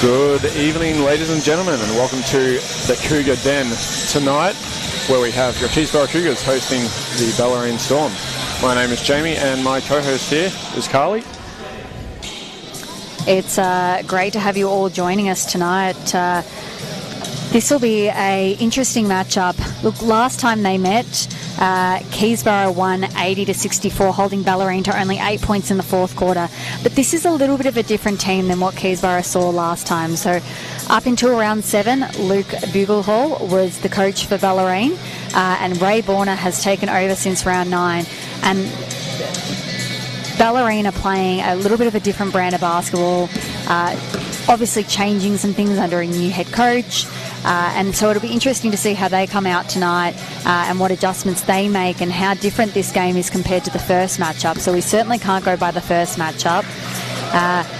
Good evening, ladies and gentlemen, and welcome to the Cougar Den tonight, where we have your Keysborough Cougars hosting the Bellarine Storm. My name is Jamie, and my co-host here is Carly. It's great to have you all joining us tonight. This will be an interesting matchup. Look, last time they met, Keysborough won 80-64, holding Bellarine to only 8 points in the fourth quarter. But this is a little bit of a different team than what Keysborough saw last time. So up until round 7, Luke Buglehall was the coach for Bellarine, and Ray Borner has taken over since round 9. And Bellarine are playing a little bit of a different brand of basketball, obviously changing some things under a new head coach. And so it'll be interesting to see how they come out tonight and what adjustments they make and how different this game is compared to the first matchup. So we certainly can't go by the first matchup.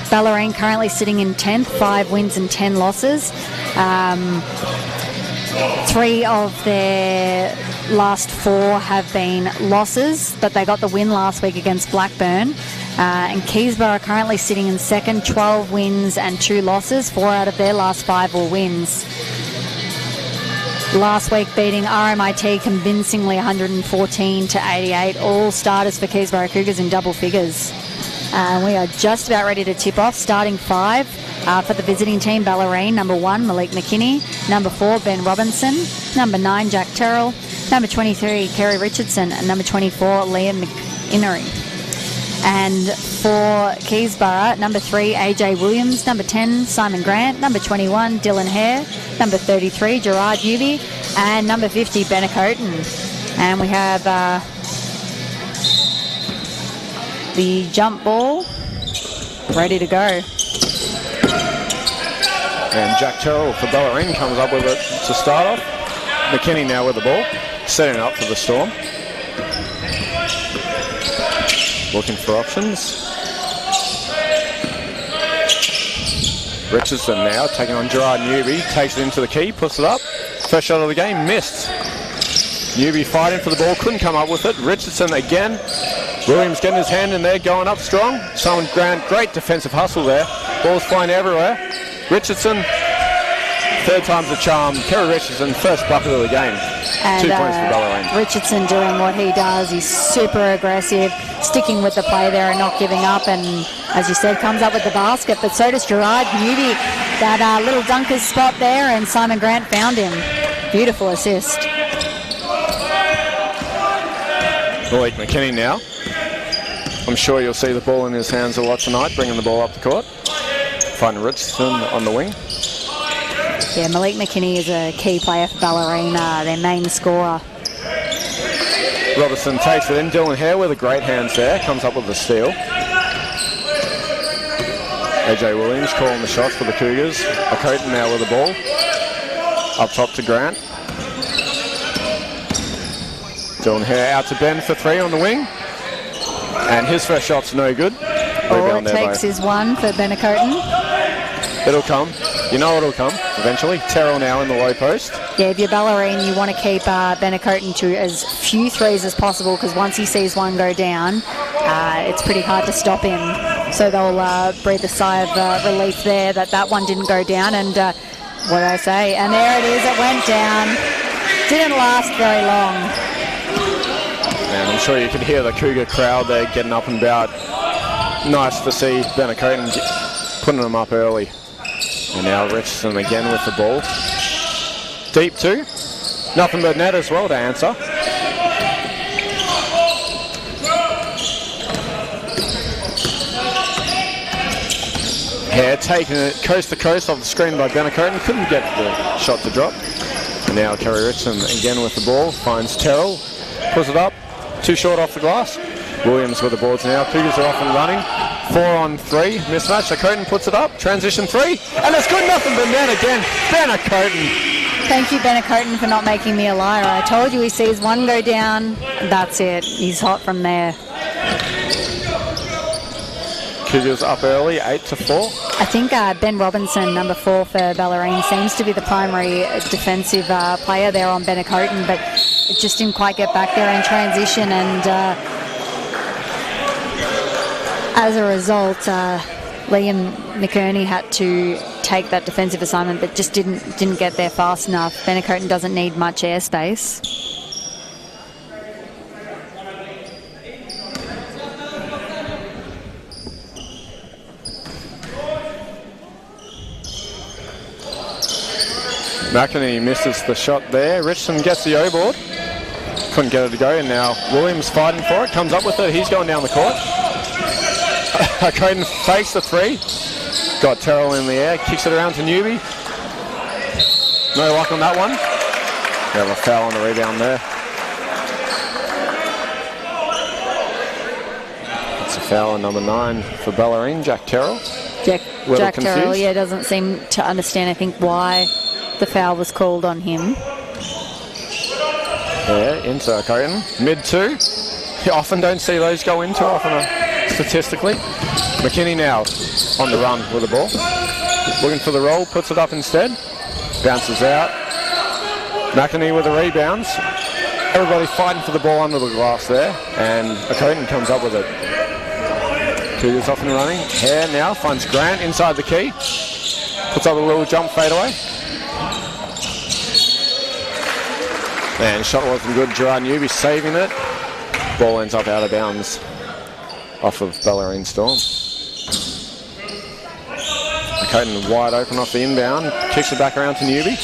Bellarine currently sitting in 10th, 5 wins and 10 losses. 3 of their last 4 have been losses, but they got the win last week against Blackburn. And Keysborough are currently sitting in second, 12 wins and 2 losses. 4 out of their last 5 were wins. Last week beating RMIT convincingly 114-88. All starters for Keysborough Cougars in double figures. We are just about ready to tip off. Starting 5 for the visiting team, Bellarine. Number 1, Malik McKinney. Number 4, Ben Robinson. Number 9, Jack Terrell. Number 23, Kerry Richardson. And number 24, Liam McInnery. And for Keysborough, number 3, AJ Williams. Number 10, Simon Grant. Number 21, Dylan Hare. Number 33, Gerard Newby. And number 50, Benacoten. And we have the jump ball ready to go. And Jack Terrell for Bellarine comes up with it to start off. McKinney now with the ball, setting up for the Storm. Looking for options. Richardson now taking on Gerard Newby, takes it into the key, puts it up. First shot of the game, missed. Newby fighting for the ball, couldn't come up with it. Richardson again. Williams getting his hand in there, going up strong. Simon Grant, great defensive hustle there. Ball's flying everywhere. Richardson, third time's the charm. Kerry Richardson, first bucket of the game. And 2 points for Bellarine. Richardson doing what he does. He's super aggressive, sticking with the play there and not giving up. And as you said, comes up with the basket. But so does Gerard Newby. That little dunker's spot there, and Simon Grant found him. Beautiful assist. Malik McKinney now. I'm sure you'll see the ball in his hands a lot tonight, bringing the ball up the court. Finding Richardson on the wing. Yeah, Malik McKinney is a key player for Bellarine, their main scorer. Robertson takes it in. Dylan Hare with the great hands there. Comes up with the steal. AJ Williams calling the shots for the Cougars. Benacoten now with the ball. Up top to Grant. Dylan Hare out to Ben for 3 on the wing. And his first shot's no good. All it takes is 1 for Benacoten. It'll come. You know it'll come eventually. Terrell now in the low post. Yeah, if you're Bellarine, you want to keep Benacoten to as few threes as possible, because once he sees one go down, it's pretty hard to stop him. So they'll breathe a sigh of relief there that one didn't go down. And what did I say? And there it is. It went down. Didn't last very long. And I'm sure you can hear the Cougar crowd there getting up and about. Nice to see Benacoten putting them up early. And now Richardson again with the ball. Deep 2. Nothing but net as well to answer. Hare taking it coast to coast off the screen by Benacoten. Couldn't get the shot to drop. And now Kerry Richardson again with the ball. Finds Terrell. Puts it up. Too short off the glass. Williams with the boards now. Cougars are off and running. 4 on 3. Mismatch. Benacoten puts it up. Transition 3. And it's good. Nothing but net again. Benacoten. Thank you, Benacoten, for not making me a liar. I told you he sees one go down. That's it. He's hot from there. Cougars up early, 8-4. I think Ben Robinson, number 4 for Bellarine, seems to be the primary defensive player there on Benacoten, but it just didn't quite get back there in transition, and as a result, Liam McInnery had to take that defensive assignment, but just didn't get there fast enough. Benacoten doesn't need much airspace. McInerney misses the shot there. Richardson gets the O-board. Couldn't get it to go, and now Williams fighting for it. Comes up with it. He's going down the court. Coden fakes the three. Got Terrell in the air. Kicks it around to Newby. No luck on that one. We have a foul on the rebound there. It's a foul on number 9 for Bellarine, Jack Terrell. Jack Terrell, yeah, doesn't seem to understand, I think, why the foul was called on him. Yeah, into Coden. Mid-2. You often don't see those go in too often, statistically. McKinney now on the run with the ball. Looking for the roll, puts it up instead. Bounces out. McInerney with the rebounds. Everybody fighting for the ball under the glass there. And Coden comes up with it. Cougars off and running. Hare now finds Grant inside the key. Puts up a little jump fadeaway. And shot wasn't good. Gerard Newby saving it. Ball ends up out of bounds off of Bellarine Storm. Coden wide open off the inbound. Kicks it back around to Newby.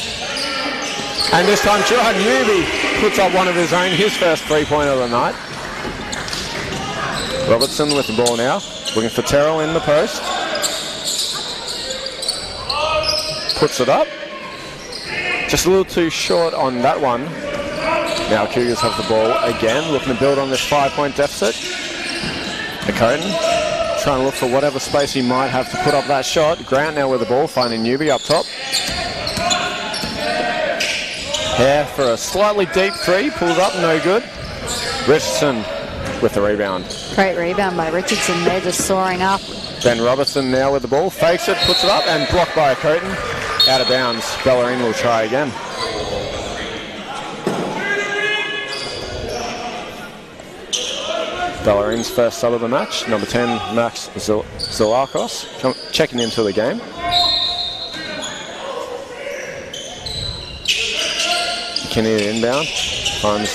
And this time Gerard Newby puts up one of his own, his first three-pointer of the night. Robertson with the ball now. Looking for Terrell in the post. Puts it up. Just a little too short on that one. Now Cougars have the ball again, looking to build on this 5-point deficit. Coden trying to look for whatever space he might have to put up that shot. Grant now with the ball, finding Newby up top. Hare for a slightly deep three, pulls up, no good. Richardson with the rebound. Great rebound by Richardson there, just soaring up. Ben Robertson now with the ball, fakes it, puts it up, and blocked by Coden. Out of bounds. Bellarine will try again. Bellarine's first sub of the match, number 10, Max Zolakos, checking into the game. McKinney inbound, finds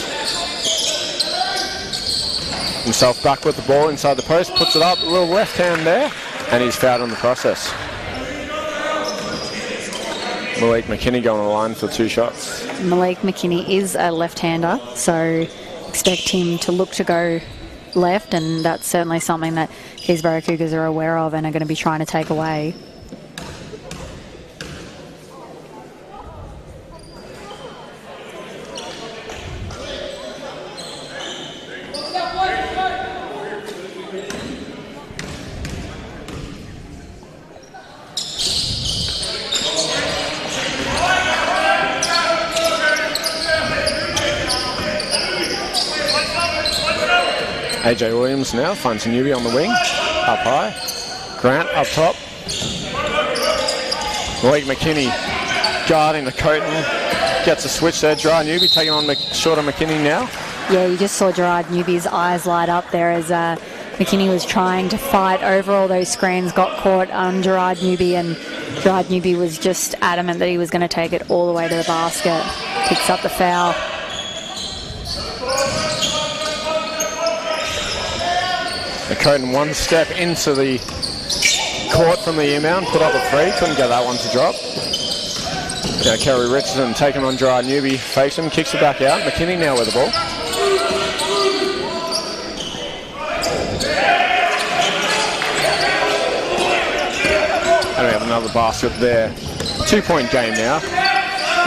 himself back with the ball inside the post, puts it up, a little left hand there, and he's fouled on the process. Malik McKinney going on the line for 2 shots. Malik McKinney is a left-hander, so expect him to look to go left, and that's certainly something that Keysborough Cougars are aware of and are going to be trying to take away. AJ Williams now finds Newby on the wing, up high. Grant up top. Malik McKinney guarding the Coden. Gets a switch there. Gerard Newby taking on shorter McKinney now. Yeah, you just saw Gerard Newby's eyes light up there as McKinney was trying to fight over all those screens, got caught on Gerard Newby, and Gerard Newby was just adamant that he was going to take it all the way to the basket. Picks up the foul. Coden one step into the court from the inbound, put up a three, couldn't get that one to drop. Now Kerry Richardson taking on Gerard Newby, fakes him, kicks it back out. McKinney now with the ball. And we have another basket there. 2-point game now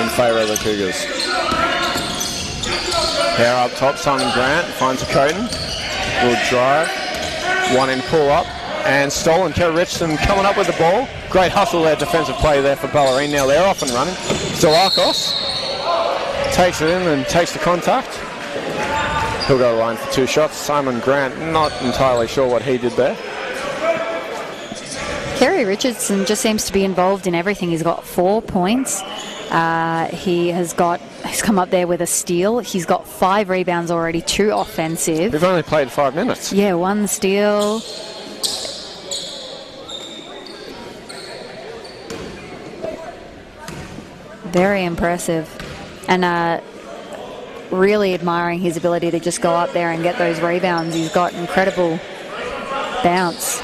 in favour of the Cougars. Hare up top, Simon Grant finds a Coden. Will drive. One in pull up and stolen. Kerry Richardson coming up with the ball. Great hustle there, defensive play there for Bellarine. Now they're off and running. Zolakos takes it in and takes the contact. He'll go to the line for 2 shots. Simon Grant, not entirely sure what he did there. Kerry Richardson just seems to be involved in everything. He's got 4 points. He's come up there with a steal. He's got 5 rebounds already, 2 offensive. We've only played 5 minutes. Yeah, 1 steal. Very impressive. And really admiring his ability to just go up there and get those rebounds. He's got incredible bounce.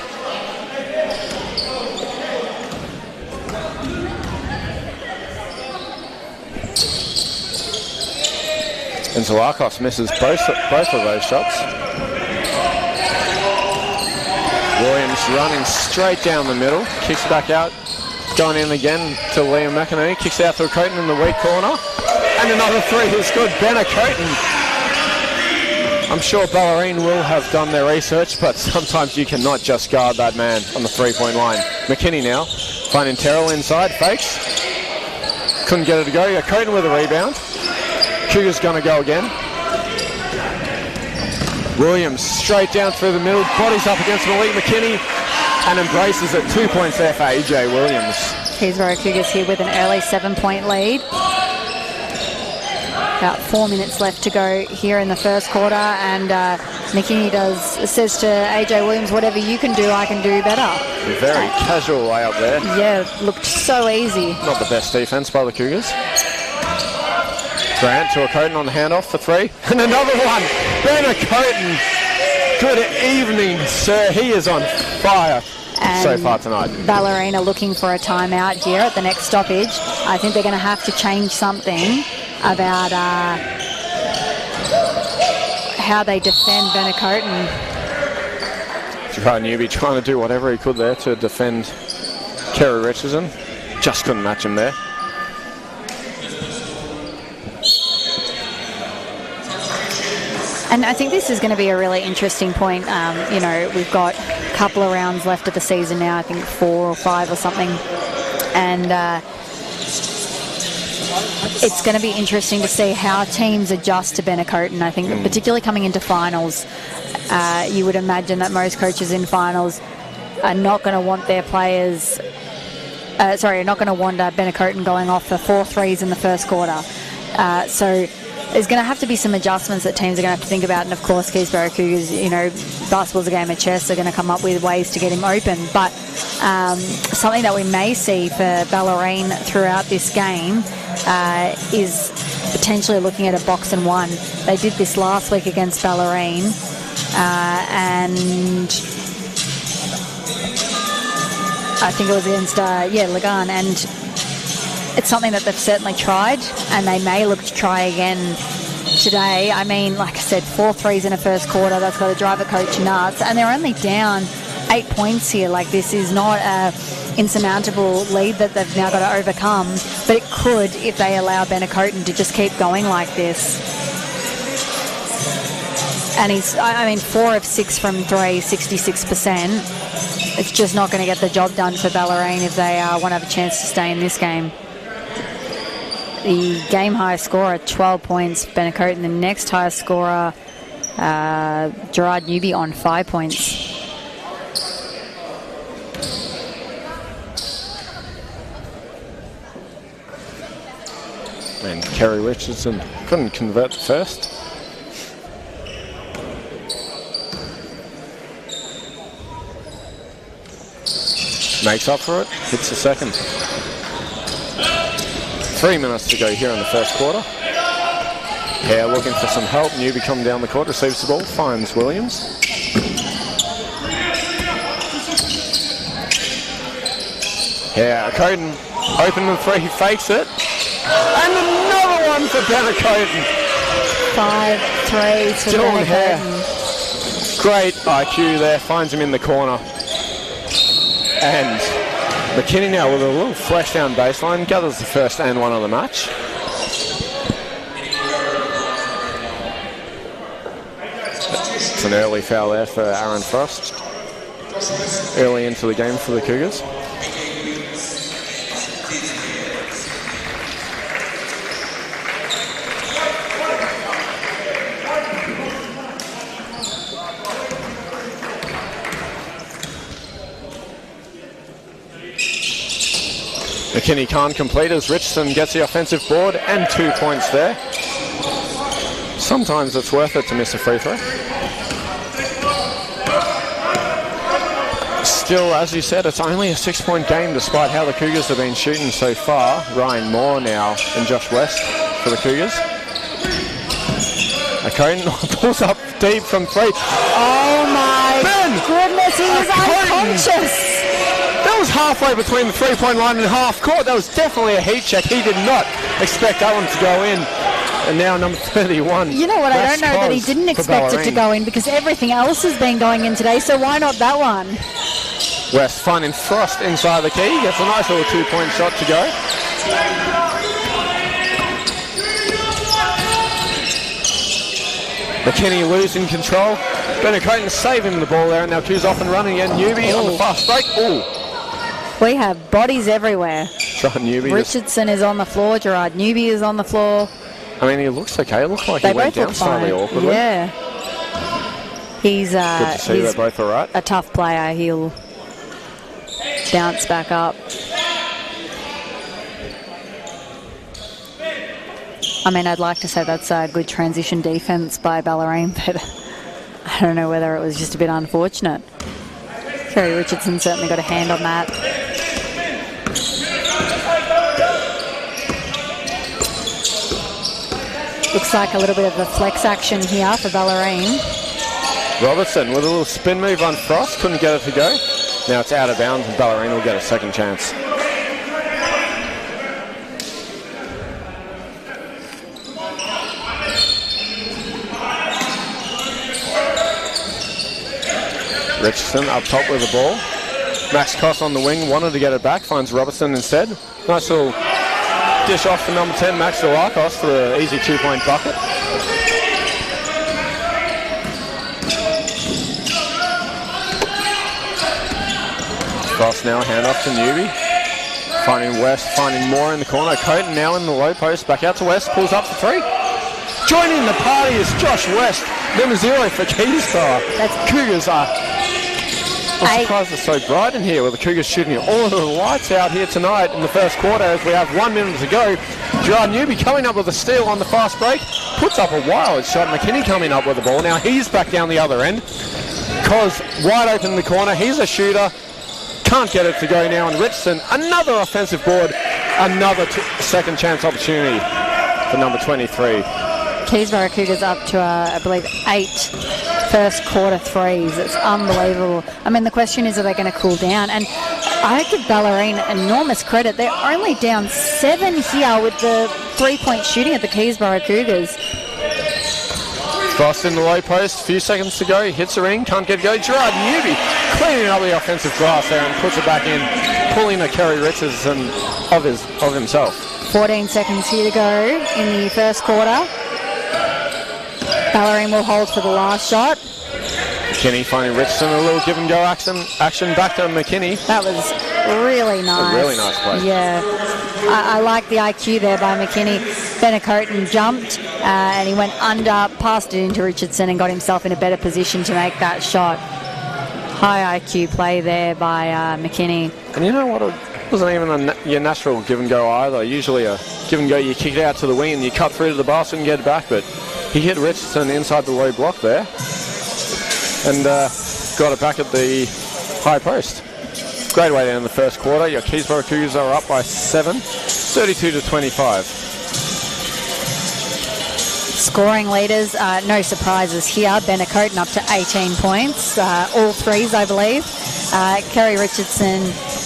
And Zalakos misses both of those shots. Williams running straight down the middle, kicks back out, going in again to Liam McInerney, kicks out to Coton in the weak corner, and another three is good. Benna Coton. I'm sure Bellarine will have done their research, but sometimes you cannot just guard that man on the three-point line. McKinney now, finding Terrell inside, fakes. Couldn't get it to go. Coton with a rebound. Cougar's going to go again. Williams straight down through the middle, bodies up against Malik McKinney, and embraces it. 2 points there for AJ Williams. Keysborough Cougars here with an early 7-point lead. About 4 minutes left to go here in the first quarter, and McKinney says to AJ Williams, whatever you can do, I can do better. Very casual layup there. Yeah, looked so easy. Not the best defense by the Cougars. Grant to a Coton on the handoff for three. And another one. Benna Coton. Good evening, sir. He is on fire so far tonight. Bellarine are looking for a timeout here at the next stoppage. I think they're going to have to change something about how they defend Benna Coton. Gerard Newby trying to do whatever he could there to defend Kerry Richardson. Just couldn't match him there. And I think this is going to be a really interesting point. You know, we've got a couple of rounds left of the season now, I think 4 or 5 or something. And it's going to be interesting to see how teams adjust to Benna Coton. I think that particularly coming into finals, you would imagine that most coaches in finals are not going to want their players, are not going to want Benna Coton going off for 4 threes in the first quarter. So there's going to have to be some adjustments that teams are going to have to think about. And of course, Keysborough Cougars, you know, basketball's a game of chess. They're going to come up with ways to get him open. But something that we may see for Bellarine throughout this game is potentially looking at a box and one. They did this last week against Bellarine. And I think it was against, Lagan. And it's something that they've certainly tried, and they may look to try again today. I mean, like I said, 4 threes in a first quarter, that's got to drive a coach nuts, and they're only down 8 points here. Like, this is not a insurmountable lead that they've now got to overcome, but it could if they allow Benna Coton to just keep going like this. And he's, 4 of 6 from 3, 66%. It's just not going to get the job done for Bellarine if they want to have a chance to stay in this game. The game high scorer, 12 points, Benna Coton. The next highest scorer, Gerard Newby on 5 points. And Kerry Richardson couldn't convert the first. Makes up for it, hits the second. 3 minutes to go here in the first quarter. Hare looking for some help. Newby coming down the court, receives the ball, finds Williams. Hare, Coton open the three, he fakes it. And another one for Benna Coton. 5 threes for Benna Coton. Great IQ there, finds him in the corner. And McKinney now with a little flash down baseline, gathers the first and one of the match. It's an early foul there for Aaron Frost. Early into the game for the Cougars. McKinney can't complete as Richardson gets the offensive board and 2 points there. Sometimes it's worth it to miss a free throw. still, as you said, it's only a 6-point game despite how the Cougars have been shooting so far. Ryan Moore now and Josh West for the Cougars. Cohen pulls up deep from 3. Oh my goodness, he was unconscious. That was halfway between the 3-point line and half court. That was definitely a heat check. He did not expect that one to go in. And now number 31. You know what, I don't know that he didn't expect it to go in because everything else has been going in today, so why not that one? West finding Frost inside the key. Gets a nice little 2-point shot to go. McKinney losing control. Benacoten saving the ball there, and now Q's off and running again. Newby on the fast break. Ooh. We have bodies everywhere. Gerard Newby. Richardson is on the floor. Gerard Newby is on the floor. I mean, he looks okay. It looks like he went down slightly awkwardly. Yeah. He's good to see they're both all right. A tough player. He'll bounce back up. I mean, I'd like to say that's a good transition defense by Bellarine, but I don't know whether it was just a bit unfortunate. Kerry Richardson certainly got a hand on that. Looks like a little bit of a flex action here for Bellarine. Robertson with a little spin move on Frost. Couldn't get it to go. Now it's out of bounds and Bellarine will get a second chance. Richardson up top with the ball. Max Koss on the wing, wanted to get it back, finds Robertson instead. Nice little dish off for number 10, Max Delacos, for the easy 2-point bucket. Cross now, hand off to Newby. Finding West, finding Moore in the corner. Coaten now in the low post, back out to West, pulls up for 3. Joining the party is Josh West, number 0 for Keysborough. That's Cougars are... I'm surprised it's so bright in here with the Cougars shooting all of the lights out here tonight in the first quarter as we have 1 minute to go. Gerard Newby coming up with a steal on the fast break. Puts up a wild shot. McKinney coming up with the ball. Now he's back down the other end. Cos wide open in the corner. He's a shooter. Can't get it to go now. And Richardson, another offensive board. Another second chance opportunity for number 23. Keysborough Cougars up to, I believe, 8 first quarter threes. It's unbelievable. I mean, the question is, are they going to cool down? And I give Bellarine enormous credit. They're only down 7 here with the 3-point shooting at the Keysborough Cougars. Frost in the low post, few seconds to go. He hits the ring, can't get it go. Gerard Newby cleaning up the offensive glass there and puts it back in, pulling a Kerry Richardson of himself. 14 seconds here to go in the first quarter. Bellarine will hold for the last shot. McKinney finding Richardson, a little give and go action back to McKinney. That was really nice. A really nice play. Yeah. I like the IQ there by McKinney. Benacoten jumped and he went under, passed it into Richardson and got himself in a better position to make that shot. High IQ play there by McKinney. And you know what? It wasn't even your natural give and go either. Usually a give and go, you kick it out to the wing and you cut through to the basket and get it back, but he hit Richardson inside the low block there and got it back at the high post. Great way down in the first quarter. Your Keysborough Cougars are up by 7, 32-25. Scoring leaders, no surprises here. Benacoten up to 18 points, all threes, I believe. Kerry Richardson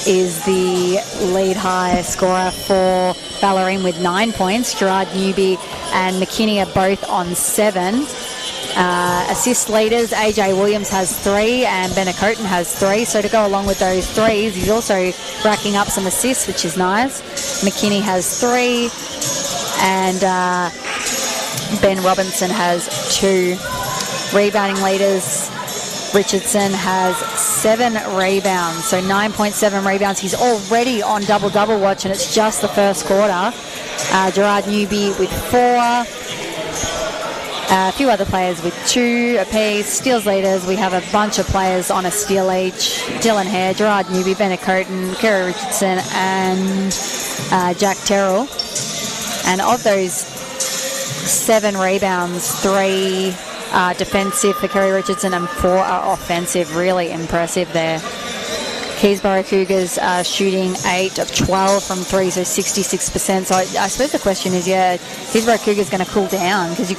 is the lead high scorer for Bellarine with 9 points. Gerard Newby and McKinney are both on 7. Assist leaders, AJ Williams has 3 and Benacoten has 3. So to go along with those threes, he's also racking up some assists, which is nice. McKinney has 3 and Ben Robinson has 2. Rebounding leaders, Richardson has 7 rebounds, so 9.7 rebounds. He's already on double-double watch, and it's just the first quarter. Gerard Newby with 4. A few other players with 2 apiece. Steals leaders, we have a bunch of players on a steal each. Dylan Hare, Gerard Newby, Benacoten, Kerry Richardson, and Jack Terrell. And of those 7 rebounds, 3 are defensive for Kerry Richardson and 4 are offensive. Really impressive there. Keysborough Cougars are shooting 8 of 12 from 3, so 66%. So I suppose the question is, Keysborough Cougars going to cool down, because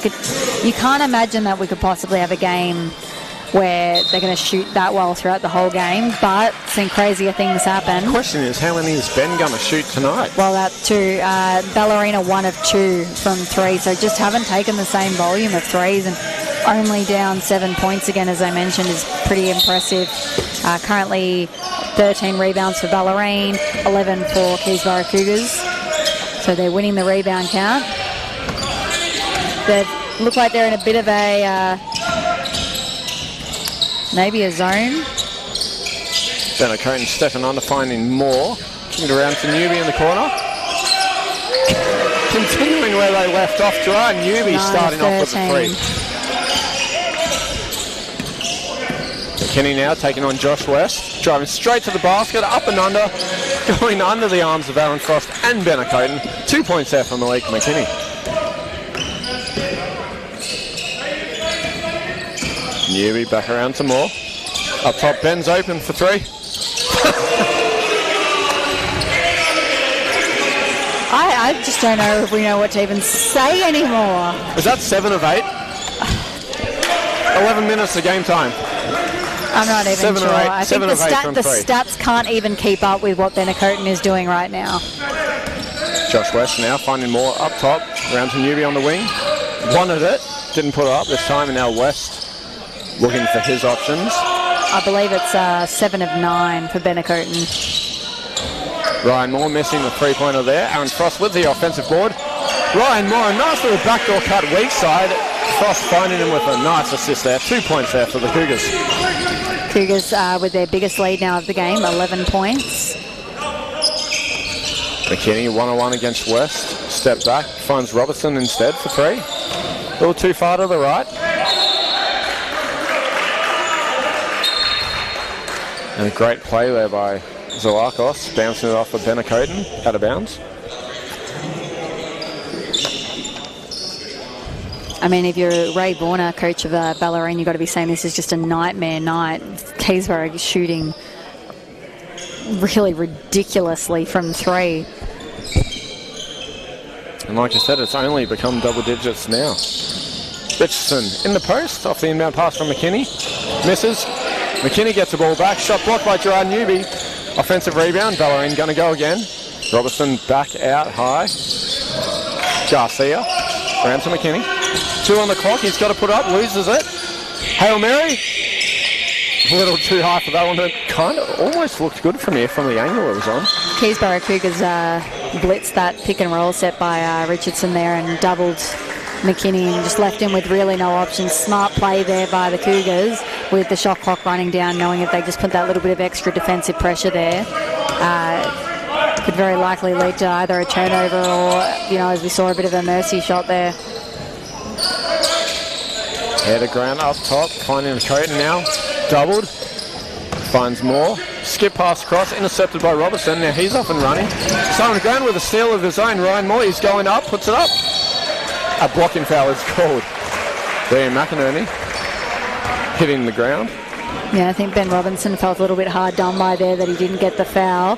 you can't imagine that we could possibly have a game where they're going to shoot that well throughout the whole game, but some crazier things happen. The question is, how many is Ben going to shoot tonight? Well, that too. Bellarine are 1 of 2 from 3, so just haven't taken the same volume of threes, and only down 7 points again, as I mentioned, is pretty impressive. Currently 13 rebounds for Bellarine, 11 for Keysborough Cougars, so they're winning the rebound count. They look like they're in a bit of a maybe a zone. Bellarine stepping on to finding more. Kicking it around to Newby in the corner. Continuing where they left off. Gerard Newby starting off with the 3. McKinney now taking on Josh West. Driving straight to the basket, up and under. Going under the arms of Aaron Frost and Benacoten. 2 points there from Malik McKinney. Newby back around to Moore. Up top, Ben's open for 3. I just don't know if we know what to even say anymore. Is that 7 of 8? 11 minutes of game time. I'm not even 7 sure. Or 8, I think the stats can't even keep up with what Benacoten is doing right now. Josh West now finding more up top. Round to Newby on the wing. Wanted it. Didn't put it up this time, and now West looking for his options. I believe it's 7 of 9 for Benacoten. Ryan Moore missing the 3-pointer there. Aaron Frost with the offensive board. Ryan Moore, a nice little backdoor cut weak side. Frost finding him with a nice assist there. 2 points there for the Cougars. Cougars with their biggest lead now of the game, 11 points. McKinney 1-on-1 against West. Step back, finds Robertson instead for 3. A little too far to the right. And a great play there by Zalakos, bouncing it off of Benacoten, out of bounds. I mean, if you're Ray Warner, coach of Bellarine, you've got to be saying this is just a nightmare night. Keysborough is shooting really ridiculously from 3. And like I said, it's only become double digits now. Richardson in the post, off the inbound pass from McKinney. Misses. McKinney gets the ball back. Shot blocked by Gerard Newby. Offensive rebound. Bellarine going to go again. Robertson back out high. Garcia. Around to McKinney. 2 on the clock. He's got to put up. Loses it. Hail Mary. A little too high for that one, but kind of almost looked good from here, from the angle it was on. Keysborough Cougars blitzed that pick and roll set by Richardson there and doubled McKinney and just left him with really no options. Smart play there by the Cougars with the shot clock running down, knowing if they just put that little bit of extra defensive pressure there, could very likely lead to either a turnover or, as we saw, a bit of a mercy shot there. Header ground up top, finding Coten now. Doubled. Finds Moore. Skip pass across, intercepted by Robertson. Now he's off and running. Simon Ground with a steal of his own. Ryan Moore, he's going up, puts it up. A blocking foul is called. Liam McInerney hitting the ground. Yeah, I think Ben Robinson felt a little bit hard done by there that he didn't get the foul.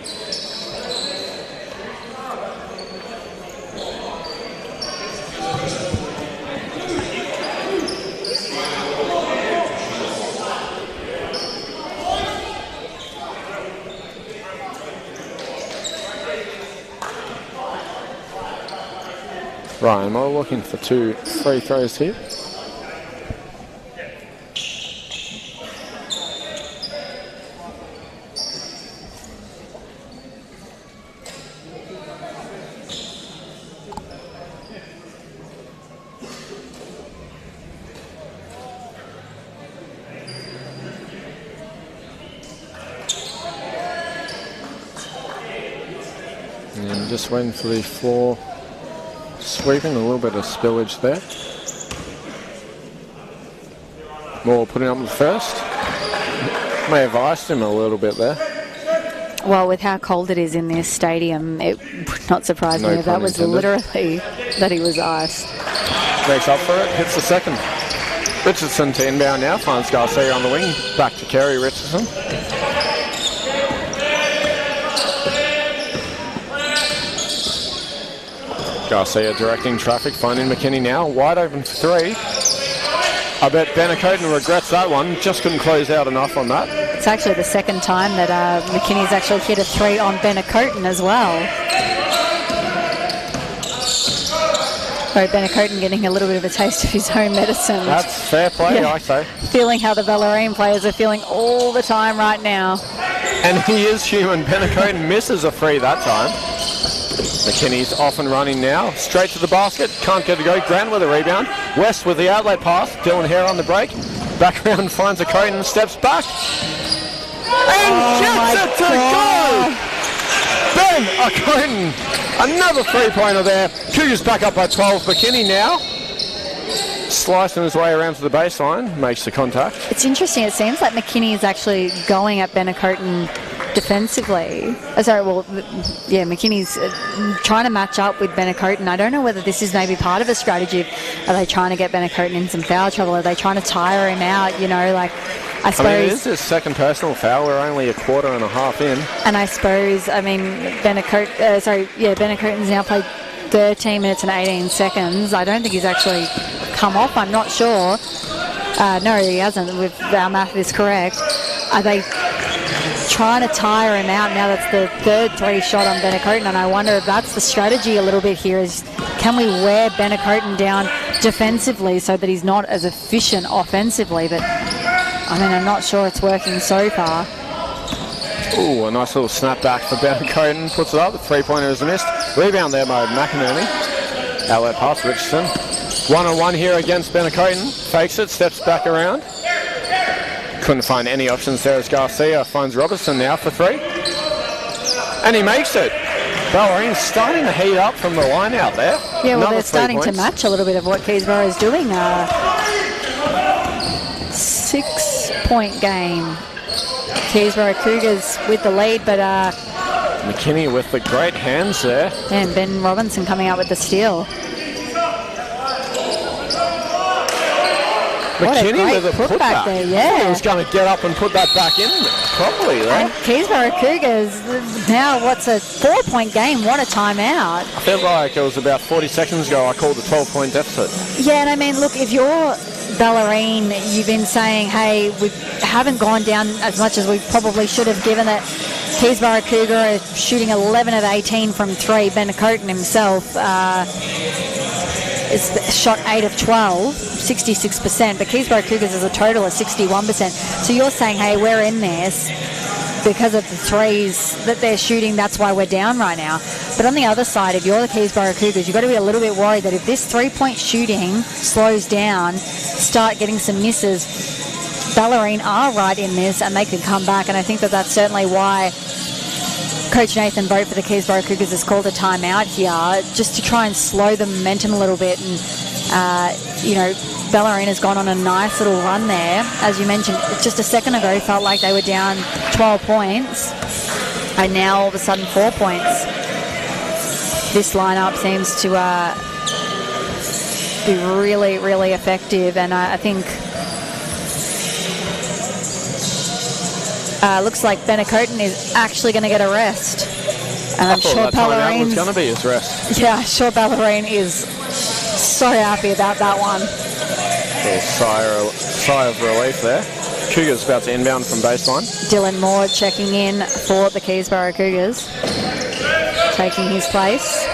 Ryan Moore looking for 2 free throws here. And just waiting for the floor. Sweeping, a little bit of spillage there. Moore putting up the first. May have iced him a little bit there. Well, with how cold it is in this stadium, it would not surprise me if that was literally that he was iced. Makes up for it, hits the second. Richardson to inbound now, finds Garcia on the wing. Back to Kerry Richardson. Garcia directing traffic, finding McKinney now. Wide open for three. I bet Benacoten regrets that one. Just couldn't close out enough on that. It's actually the second time that McKinney's actually hit a three on Benacoten as well. So Benacoten getting a little bit of a taste of his own medicine. That's fair play, I say. Feeling how the Bellarine players are feeling all the time right now. And he is human. Benacoten misses a free that time. McKinney's off and running now. Straight to the basket. Can't get it to go. Grant with a rebound. West with the outlet pass. Dylan Hare on the break. Back around finds a Coten. Steps back. And gets it to go! Ben Coten. Another three-pointer there. Cougars back up by 12. McKinney now. Slicing his way around to the baseline. Makes the contact. It's interesting. It seems like McKinney is actually going at Benacoten defensively. McKinney's trying to match up with Benacoten. I don't know whether this is maybe part of a strategy. Are they trying to get Benacoten in some foul trouble? Are they trying to tire him out? I suppose. It is his second personal foul. We're only a quarter and a half in. And I suppose, Benacoten's now played 13 minutes and 18 seconds. I don't think he's actually come off. I'm not sure. No, he hasn't. If our math is correct. Are they trying to tire him out? Now that's the third three shot on Benacoten, and I wonder if that's the strategy a little bit here is, can we wear Benacoten down defensively so that he's not as efficient offensively? But I'm not sure it's working so far. Ooh, a nice little snap back for Benacoten. Puts it up. The three-pointer is missed. Rebound there by McInerney. Outlet pass, Richardson. One-on-one here against Benacoten. Fakes it, steps back around. Couldn't find any options there as Garcia finds Robertson now for three. And he makes it. Bellarine's starting to heat up from the line out there. Yeah, well, they're starting to match a little bit of what Keysborough is doing. 6-point game. Keysborough Cougars with the lead, but McKinney with the great hands there. And Ben Robinson coming out with the steal. McKinney with a putback there, yeah. He was going to get up and put that back in properly there. And Keysborough Cougars, now what's a 4-point game? What a timeout. I feel like it was about 40 seconds ago I called a 12-point deficit. Yeah, and look, if you're Bellarine, you've been saying, hey, we haven't gone down as much as we probably should have, given that Keysborough Cougar is shooting 11 of 18 from three. Benacoten himself is shot 8 of 12, 66%, but Keysborough Cougars is a total of 61%. So you're saying, hey, we're in this because of the threes that they're shooting, that's why we're down right now. But on the other side, if you're the Keysborough Cougars, you've got to be a little bit worried that if this three-point shooting slows down, start getting some misses, Bellarine are right in this and they could come back. And I think that that's certainly why Coach Nathan Boat for the Keysborough Cougars has called a timeout here, just to try and slow the momentum a little bit. And, Bellarine has gone on a nice little run there. As you mentioned, just a second ago, felt like they were down 12 points. And now all of a sudden 4 points. This lineup seems to be really, really effective. And I think looks like Benacoten is actually going to get a rest. And I'm sure Bellarine was going to be his rest. Yeah, I'm sure Bellarine is so happy about that one. A little sigh of relief there. Cougars about to inbound from baseline. Dylan Moore checking in for the Keysborough Cougars, taking his place.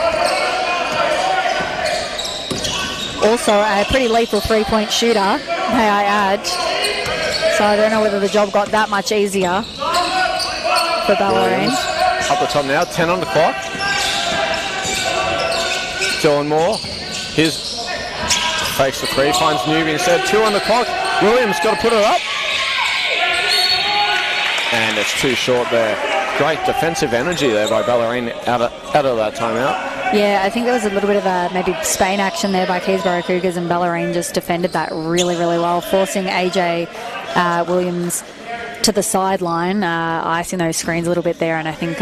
Also a pretty lethal three-point shooter, may I add. So I don't know whether the job got that much easier for Bellarine. Up the top now, 10 on the clock. Dylan Moore, his fakes the three, finds Newby instead. 2 on the clock. Williams got to put it up. And it's too short there. Great defensive energy there by Bellarine out of that timeout. Yeah, I think there was a little bit of a maybe Spain action there by Keysborough Cougars, and Bellarine just defended that really, really well, forcing AJ Williams to the sideline, icing those screens a little bit there. And I think,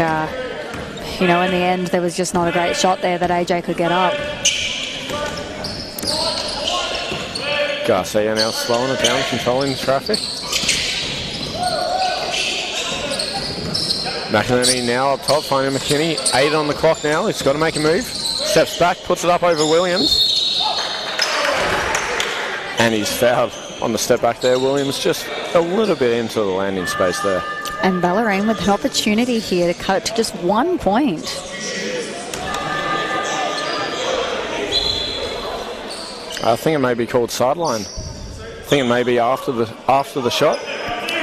in the end, there was just not a great shot there that AJ could get up. Garcia now slowing it down, controlling traffic. McInerney now up top, finding McKinney. 8 on the clock now. He's got to make a move. Steps back, puts it up over Williams. And he's fouled on the step back there. Williams just a little bit into the landing space there. And Bellarine with an opportunity here to cut it to just 1 point. I think it may be called sideline. I think it may be after the shot.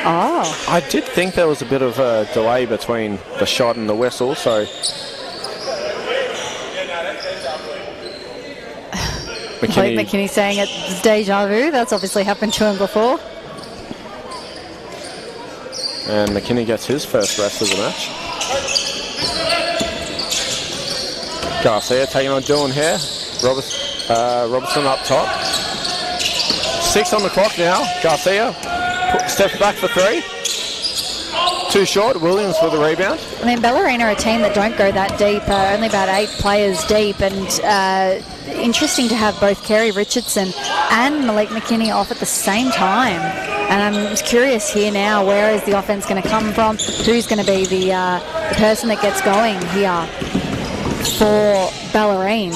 Oh. I did think there was a bit of a delay between the shot and the whistle, so McKinney saying it's deja vu. That's obviously happened to him before. And McKinney gets his first rest of the match. Garcia taking on Dylan here. Robertson up top. 6 on the clock now. Garcia steps back for 3. Too short. Williams for the rebound. I mean, Bellarine are a team that don't go that deep, only about 8 players deep, and interesting to have both Kerry Richardson and Malik McKinney off at the same time. And I'm curious here now, where is the offense going to come from? Who's going to be the person that gets going here for Bellarine?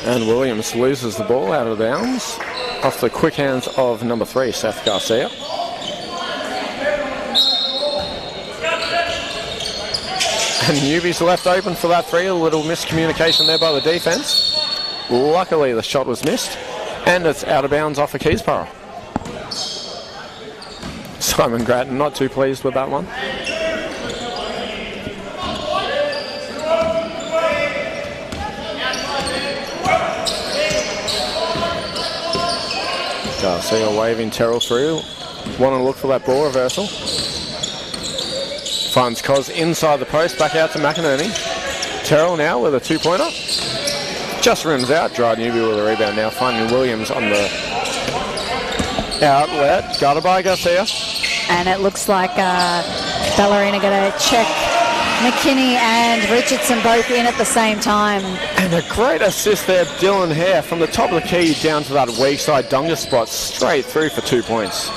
And Williams loses the ball out of bounds off the quick hands of number 3, Seth Garcia. And Newby's left open for that 3. A little miscommunication there by the defense. Luckily, the shot was missed. And it's out of bounds off of Keysborough. Simon Grattan not too pleased with that one. Garcia waving Terrell through. Want to look for that ball reversal. Finds Cos inside the post, back out to McInerney. Terrell now with a 2-pointer. Just rims out. Dry Newby with a rebound now, finding Williams on the outlet. Guarded by Garcia. And it looks like Bellarine are going to check McKinney and Richardson both in at the same time. And a great assist there, Dylan Hare, from the top of the key down to that weak side Dunga spot, straight through for 2 points.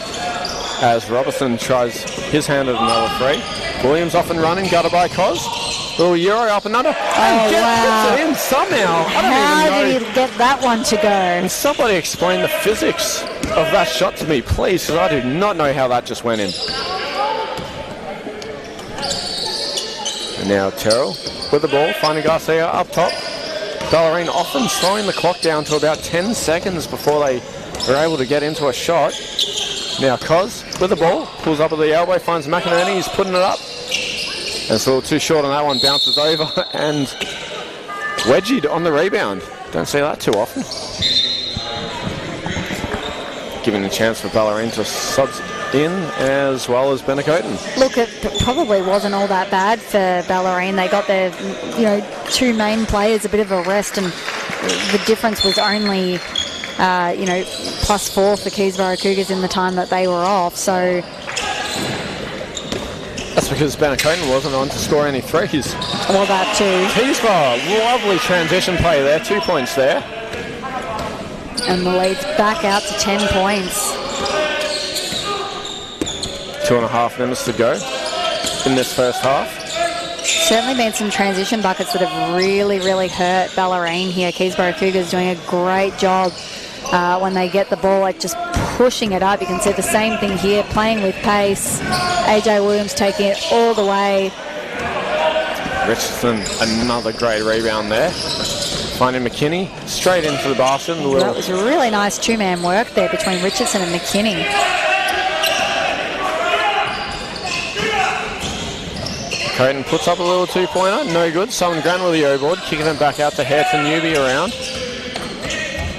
As Robertson tries his hand at another 3. Williams off and running, guarded by Cos. Little Euro up and under. And puts it in somehow. How did he get that one to go? And somebody explain the physics of that shot to me, please, because I do not know how that just went in. And now Terrell with the ball, finding Garcia up top. Bellarine often slowing the clock down to about 10 seconds before they were able to get into a shot. Now Cos with the ball, pulls up at the elbow, finds McInerney, he's putting it up. And it's a little too short on that one, bounces over and wedgied on the rebound. Don't see that too often. Giving a chance for Bellarine to subs in as well as Benacoten. Look, it probably wasn't all that bad for Bellarine. They got their, 2 main players a bit of a rest, and the difference was only, +4 for Keysborough Cougars in the time that they were off. So that's because Benacoten wasn't on to score any 3s. Well, that too. Keysborough, lovely transition play there, 2 points there. And the lead's back out to 10 points. 2.5 minutes to go in this first half. Certainly been some transition buckets that have really, really hurt Bellarine here. Keysborough Cougars doing a great job when they get the ball, like just pushing it up. You can see the same thing here, playing with pace. AJ Williams taking it all the way. Richardson, another great rebound there. Finding McKinney straight into the basket. That was a really nice 2-man work there between Richardson and McKinney. Coden puts up a little 2-pointer, no good. Simon Grant with the O-board, kicking it back out to Hareton Newby around.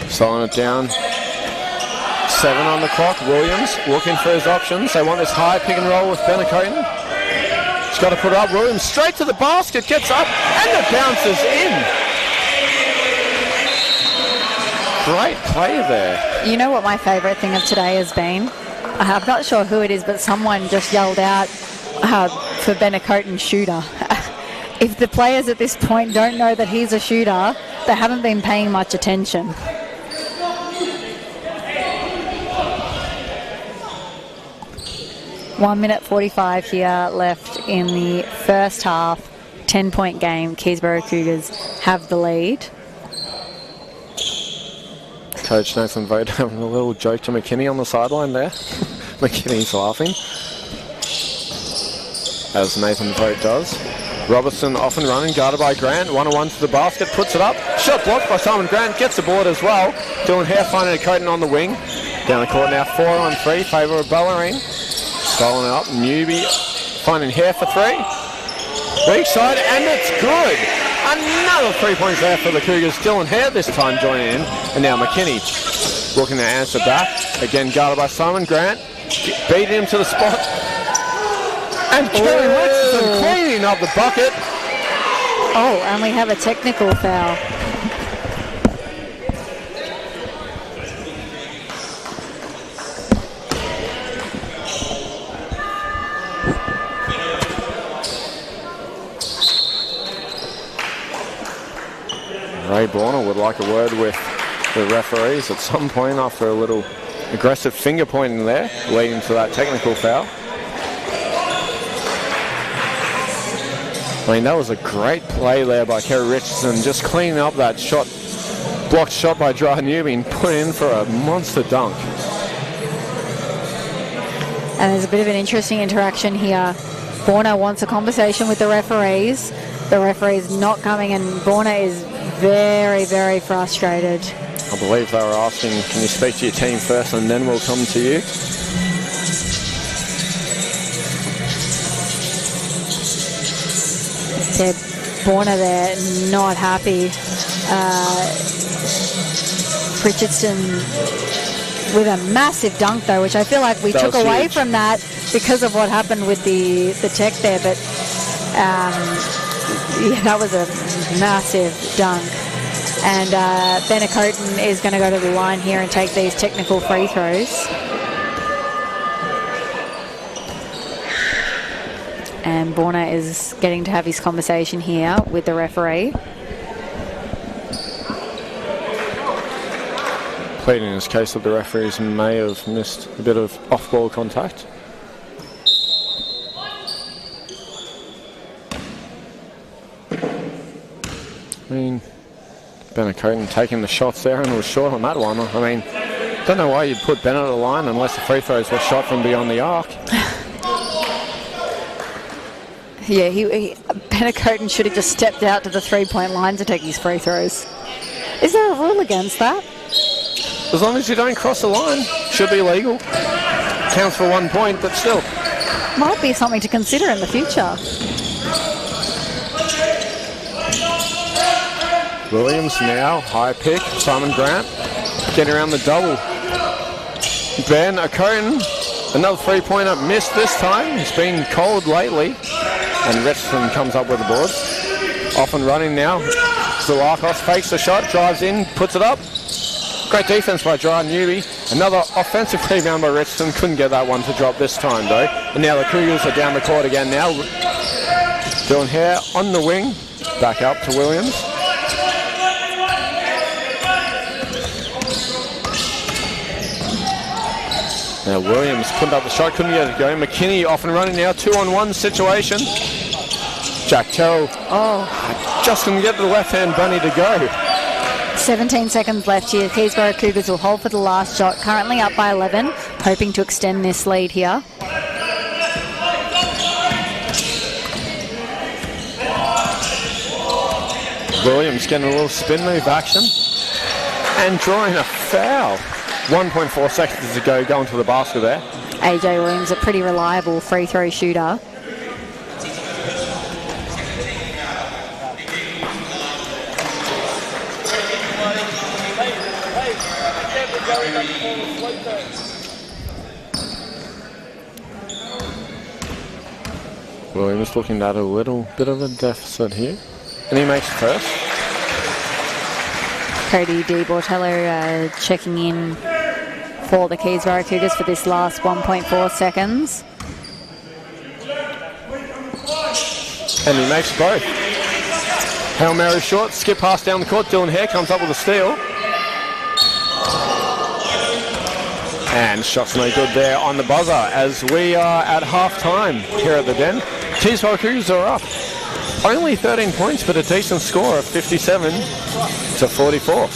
Slowing it down. 7 on the clock. Williams looking for his options. They want this high pick and roll with Benacoten. He's got to put it up. Williams straight to the basket, gets up, and it bounces in. Great play there. You know what my favourite thing of today has been? I'm not sure who it is, but someone just yelled out for Benacoten shooter. If the players at this point don't know that he's a shooter, they haven't been paying much attention. One minute 45 here left in the first half. 10-point game. Keysborough Cougars have the lead. Coach Nathan Vogt having a little joke to McKinney on the sideline there. McKinney's laughing, as Nathan Vogt does. Robertson off and running, guarded by Grant. 1-on-1 to the basket, puts it up. Shot blocked by Simon Grant, gets the board as well. Dylan Hare finding a Coton on the wing. Down the court now, 4-on-3, favour of Bellarine. Stolen it up, Newby finding Hare for 3. Weak side, and it's good. Another 3 points there for the Cougars. Dylan Hare this time joining in. And now McKinney looking to answer back. Again guarded by Simon Grant. Beating him to the spot. And Kerry Richardson cleaning up the bucket. Oh, and we have a technical foul. Ray Borner would like a word with the referees at some point after a little aggressive finger pointing there, leading to that technical foul. I mean, that was a great play there by Kerry Richardson, just cleaning up that shot, blocked shot by Dry Newby and put in for a monster dunk. And there's a bit of an interesting interaction here. Borner wants a conversation with the referees. The referee's not coming, and Borner is very, very frustrated. I believe they were asking, can you speak to your team first and then we'll come to you? Said Borner there, not happy. Richardson with a massive dunk though, which I feel like we took away huge from that because of what happened with the tech there, but yeah, that was a massive dunk. And Bennett Coton is going to go to the line here and take these technical free throws. And Borner is getting to have his conversation here with the referee. Pleading in his case that the referees may have missed a bit of off-ball contact. I mean, Bennett Coton taking the shots there and was short on that one. I mean, don't know why you'd put Bennett at the line unless the free throws were shot from beyond the arc. Yeah, Bennett Coton should have just stepped out to the three-point line to take his free throws. Is there a rule against that? As long as you don't cross the line, should be legal. Counts for 1 point, but still. Might be something to consider in the future. Williams now, high pick, Simon Grant, getting around the double. Ben Coton, another three-pointer missed this time. He's been cold lately. And Richardson comes up with the board. Off and running now. Zalakos fakes the shot, drives in, puts it up. Great defense by Dry Newby. Another offensive rebound by Richardson. Couldn't get that one to drop this time though. And now the Cougars are down the court again now. Dylan Hare on the wing. Back up to Williams. Now Williams putting up the shot, couldn't get it going. McKinney off and running now, 2-on-1 situation. Jack Terrell just couldn't get the left-hand bunny to go. 17 seconds left here. Keysborough Cougars will hold for the last shot. Currently up by 11, hoping to extend this lead here. Williams getting a little spin move action and drawing a foul. 1.4 seconds to go, going to the basket there. AJ Williams, a pretty reliable free throw shooter. Williams looking at a little bit of a deficit here. And he makes first. Cody DiBortello checking in for the Keysborough Cougars for this last 1.4 seconds. And he makes both. Hail Mary short, skip pass down the court. Dylan Hare comes up with a steal. And shots no good there on the buzzer as we are at half time here at the Den. Keysborough Cougars are up Only 13 points, but a decent score of 57 to 44.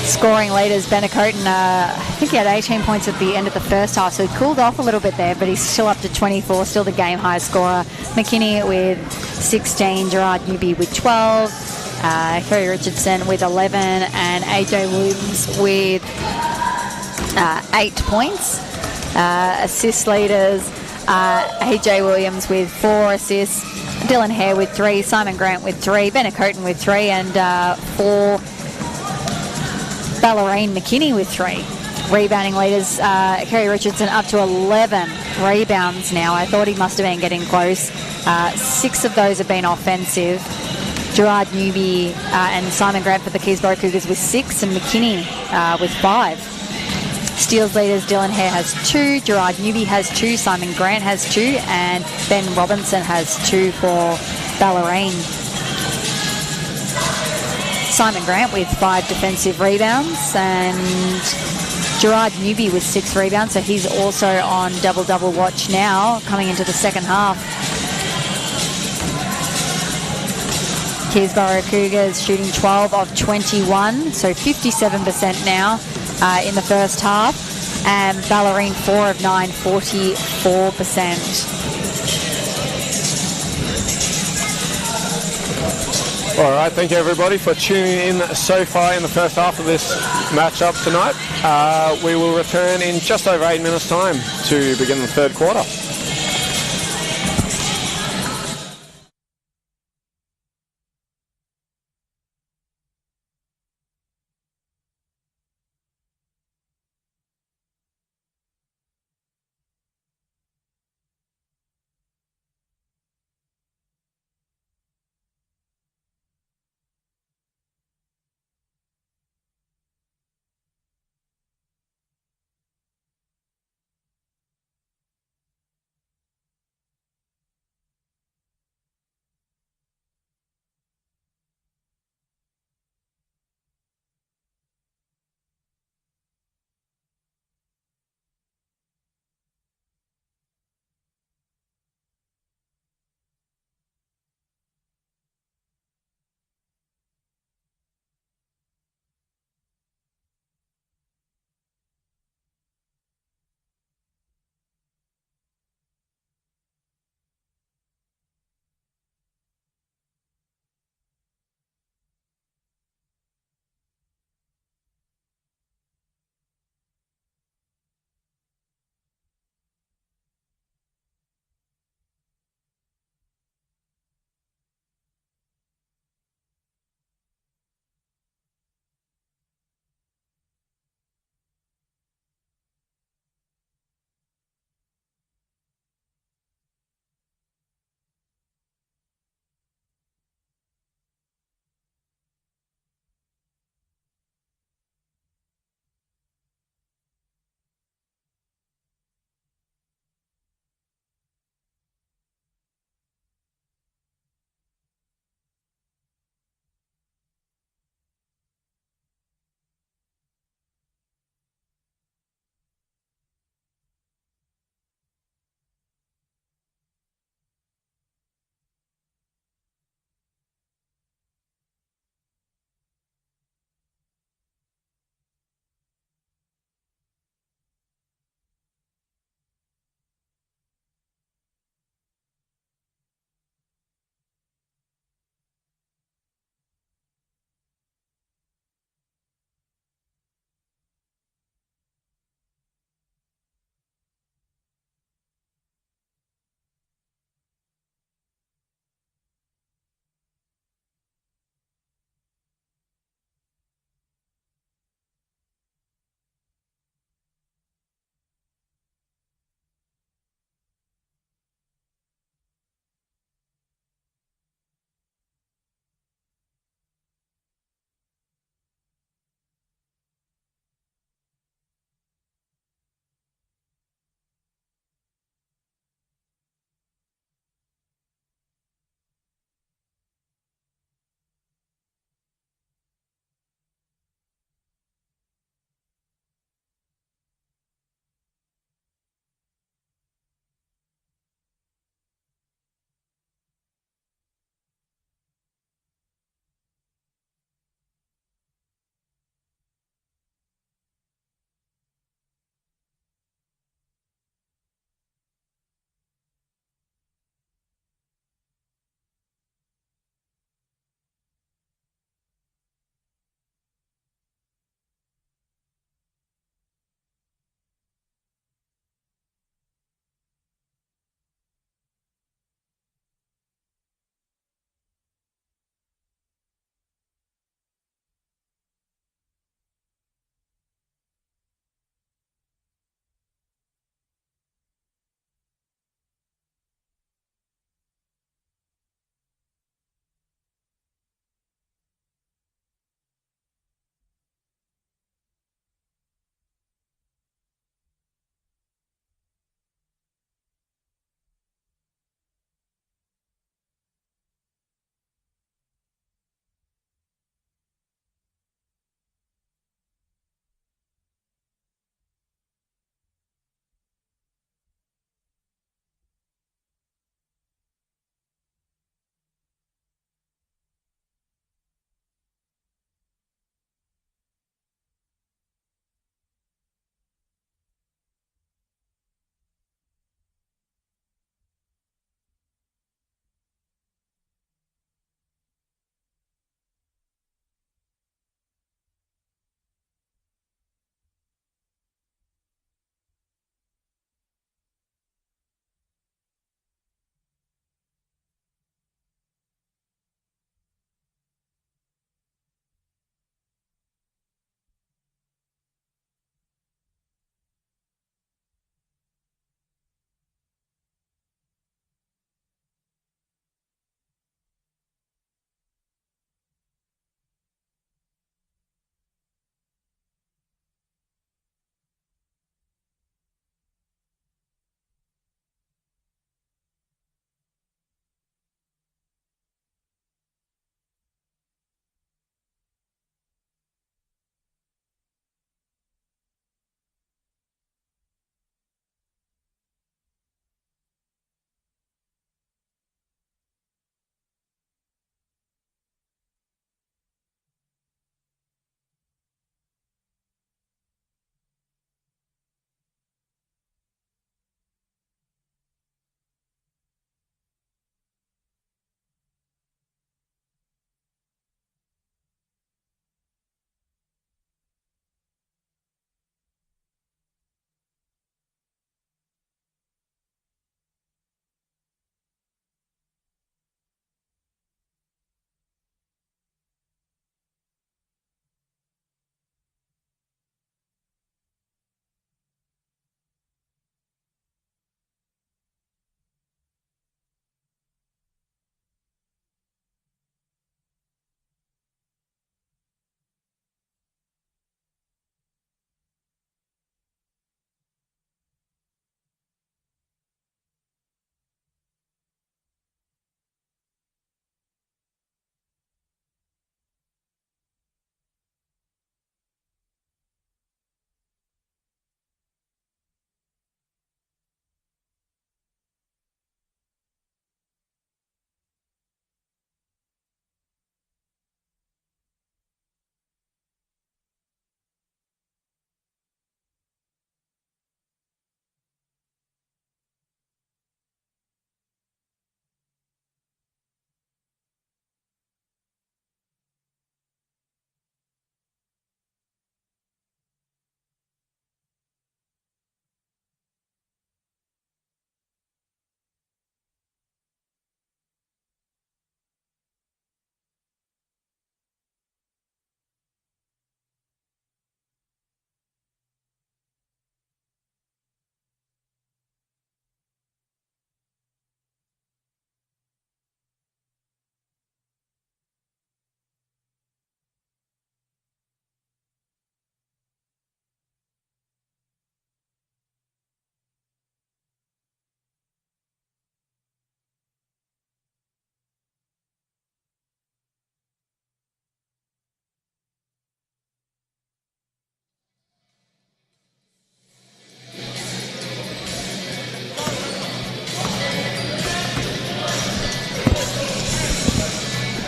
Scoring leaders, Benacoten, I think he had 18 points at the end of the first half, so he cooled off a little bit there, but he's still up to 24, still the game high scorer. McKinney with 16, Gerard Newby with 12, Kerry Richardson with 11, and AJ Williams with 8 points. Assist leaders, AJ Williams with 4 assists, Dylan Hare with 3, Simon Grant with 3, Benacoten with 3, and 4 Bellarine McKinney with 3. Rebounding leaders, Kerry Richardson up to 11 rebounds now. I thought he must have been getting close. 6 of those have been offensive. Gerard Newby and Simon Grant for the Keysborough Cougars with 6, and McKinney with 5. Steals leaders, Dylan Hare has 2, Gerard Newby has 2, Simon Grant has 2, and Ben Robinson has 2 for Bellarine. Simon Grant with 5 defensive rebounds, and Gerard Newby with 6 rebounds, so he's also on double-double watch now coming into the second half. Keysborough Cougars shooting 12 of 21, so 57% now in the first half, and Bellarine 4 of 9, 44%. All right, thank you everybody for tuning in so far in the first half of this matchup tonight. We will return in just over 8 minutes' time to begin the third quarter.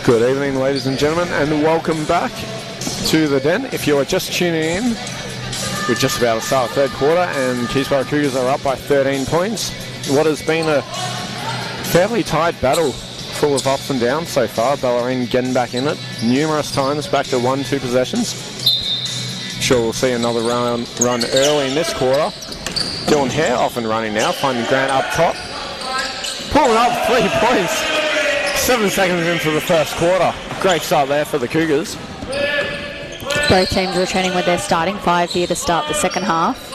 Good evening, ladies and gentlemen, and welcome back to the Den. If you are just tuning in, we're just about to start the third quarter, and Keysborough Cougars are up by 13 points. What has been a fairly tight battle, full of ups and downs so far. Bellarine getting back in it numerous times, back to 1-2 possessions. Sure, we'll see another run early in this quarter. Dylan Hare off and running now, finding Grant up top. Pulling up 3 points. 7 seconds into the first quarter. Great start there for the Cougars. Both teams returning with their starting 5 here to start the second half.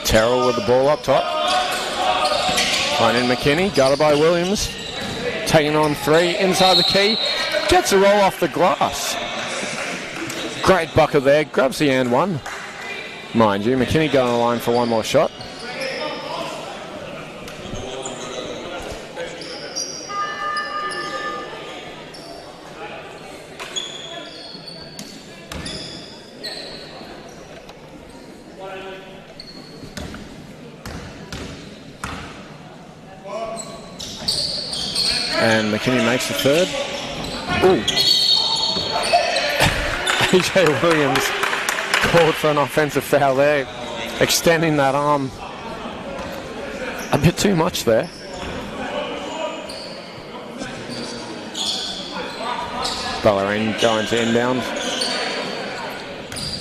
Terrell with the ball up top. Finding McKinney, guarded by Williams. Taking on 3 inside the key. Gets a roll off the glass. Great bucket there. Grabs the and one. Mind you, McKinney going on the line for one more shot. And McKinney makes the third. Ooh. AJ Williams called for an offensive foul there, extending that arm a bit too much there. Bellarine going to inbound.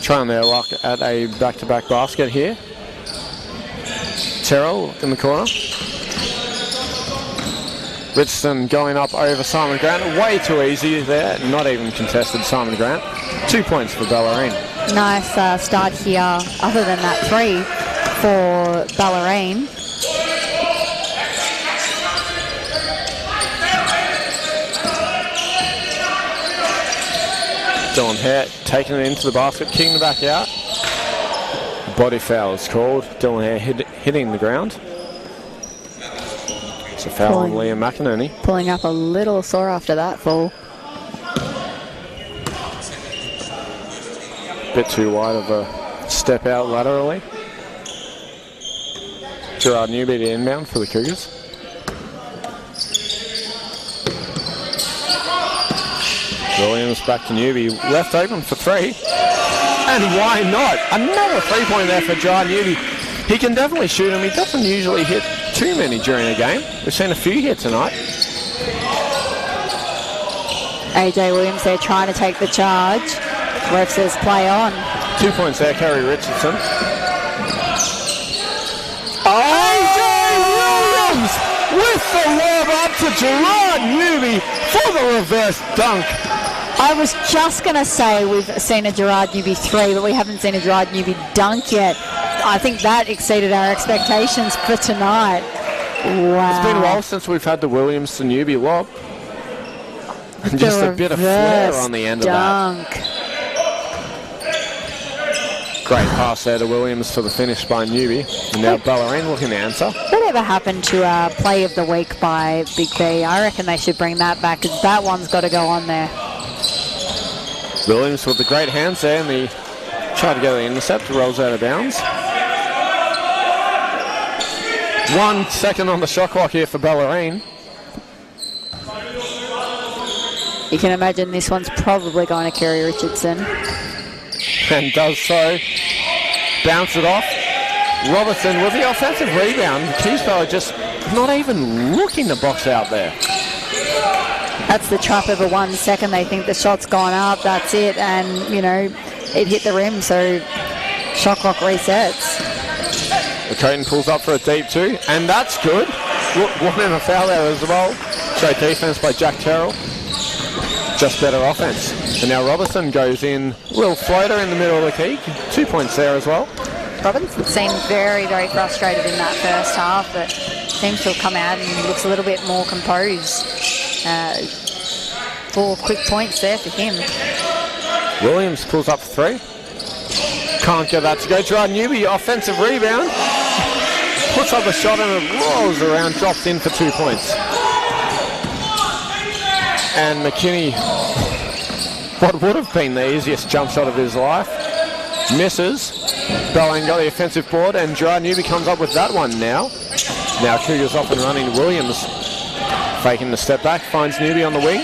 Trying their luck at a back-to-back basket here. Terrell in the corner. Richardson going up over Simon Grant. Way too easy there. Not even contested Simon Grant. 2 points for Bellarine. Nice start here, other than that 3 for Bellarine. Dylan Hare taking it into the basket, kicking it back out. Body foul is called. Dylan Hare hitting the ground. It's a foul on Liam McInerney. Pulling up a little sore after that fall. Bit too wide of a step out laterally. Gerard Newby to inbound for the Cougars. Williams back to Newby, left open for 3. And why not? Another 3-point there for Gerard Newby. He can definitely shoot him. He doesn't usually hit too many during a game. We've seen a few here tonight. AJ Williams there trying to take the charge. Ref says play on. 2 points there, Kerry Richardson. AJ Williams with the lob up to Gerard Newby for the reverse dunk. I was just going to say we've seen a Gerard Newby 3, but we haven't seen a Gerard Newby dunk yet. I think that exceeded our expectations for tonight. Wow. It's been a while since we've had the Williams to Newby lob. And just a bit of flair on the end dunk. of that. Great pass there to Williams for the finish by Newby. And now Bellarine looking to answer. Whatever happened to play of the week by BigV? I reckon they should bring that back, because that one's got to go on there. Williams with the great hands there, and he tried to get the intercept, rolls out of bounds. 1 second on the shot clock here for Bellarine. You can imagine this one's probably going to Kerry Richardson. And does so. Bounce it off. Robertson with the offensive rebound. Keysborough just not even looking to box out there. That's the trap of a 1 second. They think the shot's gone up, that's it, and, you know, it hit the rim, so shot clock resets. The Creighton pulls up for a deep 2, and that's good. Wanting a foul there as well. Great defense by Jack Terrell. Just better offense. And now Robertson goes in. Little floater in the middle of the key. 2 points there as well. Robinson seemed very, very frustrated in that first half, but seems to have come out and looks a little bit more composed. 4 quick points there for him. Williams pulls up 3. Can't get that to go. Gerard Newby, offensive rebound. Puts up a shot and it rolls around, drops in for 2 points. And McKinney, what would have been the easiest jump shot of his life, misses. Bellarine got the offensive board, and Gerard Newby comes up with that one now. Now Cougars off and running. Williams Faking the step back, finds Newby on the wing.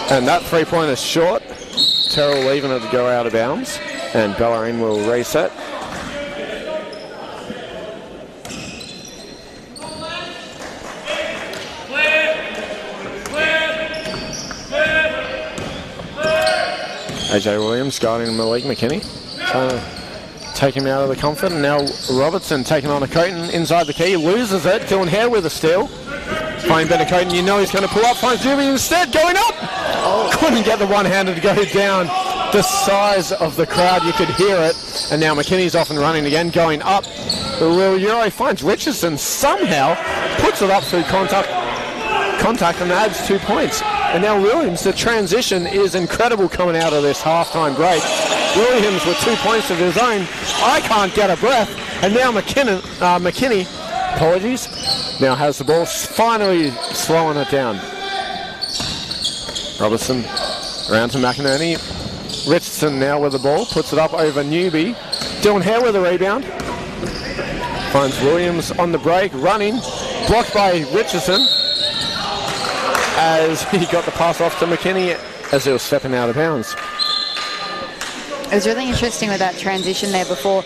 And that three-pointer is short. Terrell leaving it to go out of bounds. And Bellarine will reset. AJ Williams guarding Malik McKinney. Trying to take him out of the comfort. And now Robertson taking on a Coton inside the key. Loses it. Dylan Hare with a steal. Finding Bennett Coton. You know he's going to pull up. Finds Newby instead. Going up. Couldn't get the one-hander to go down. The size of the crowd. You could hear it. And now McKinney's off and running again. Going up. Will Euro finds Richardson. Somehow puts it up through contact and adds 2 points. And now Williams, the transition is incredible coming out of this halftime break. Williams with 2 points of his own. I can't get a breath. And now McKinney, apologies, now has the ball, finally slowing it down. Robertson around to McInerney. Richardson now with the ball, puts it up over Newby. Dylan Hare with a rebound. Finds Williams on the break, running, blocked by Richardson. As he got the pass off to McKinney as he was stepping out of bounds. It was really interesting with that transition there before.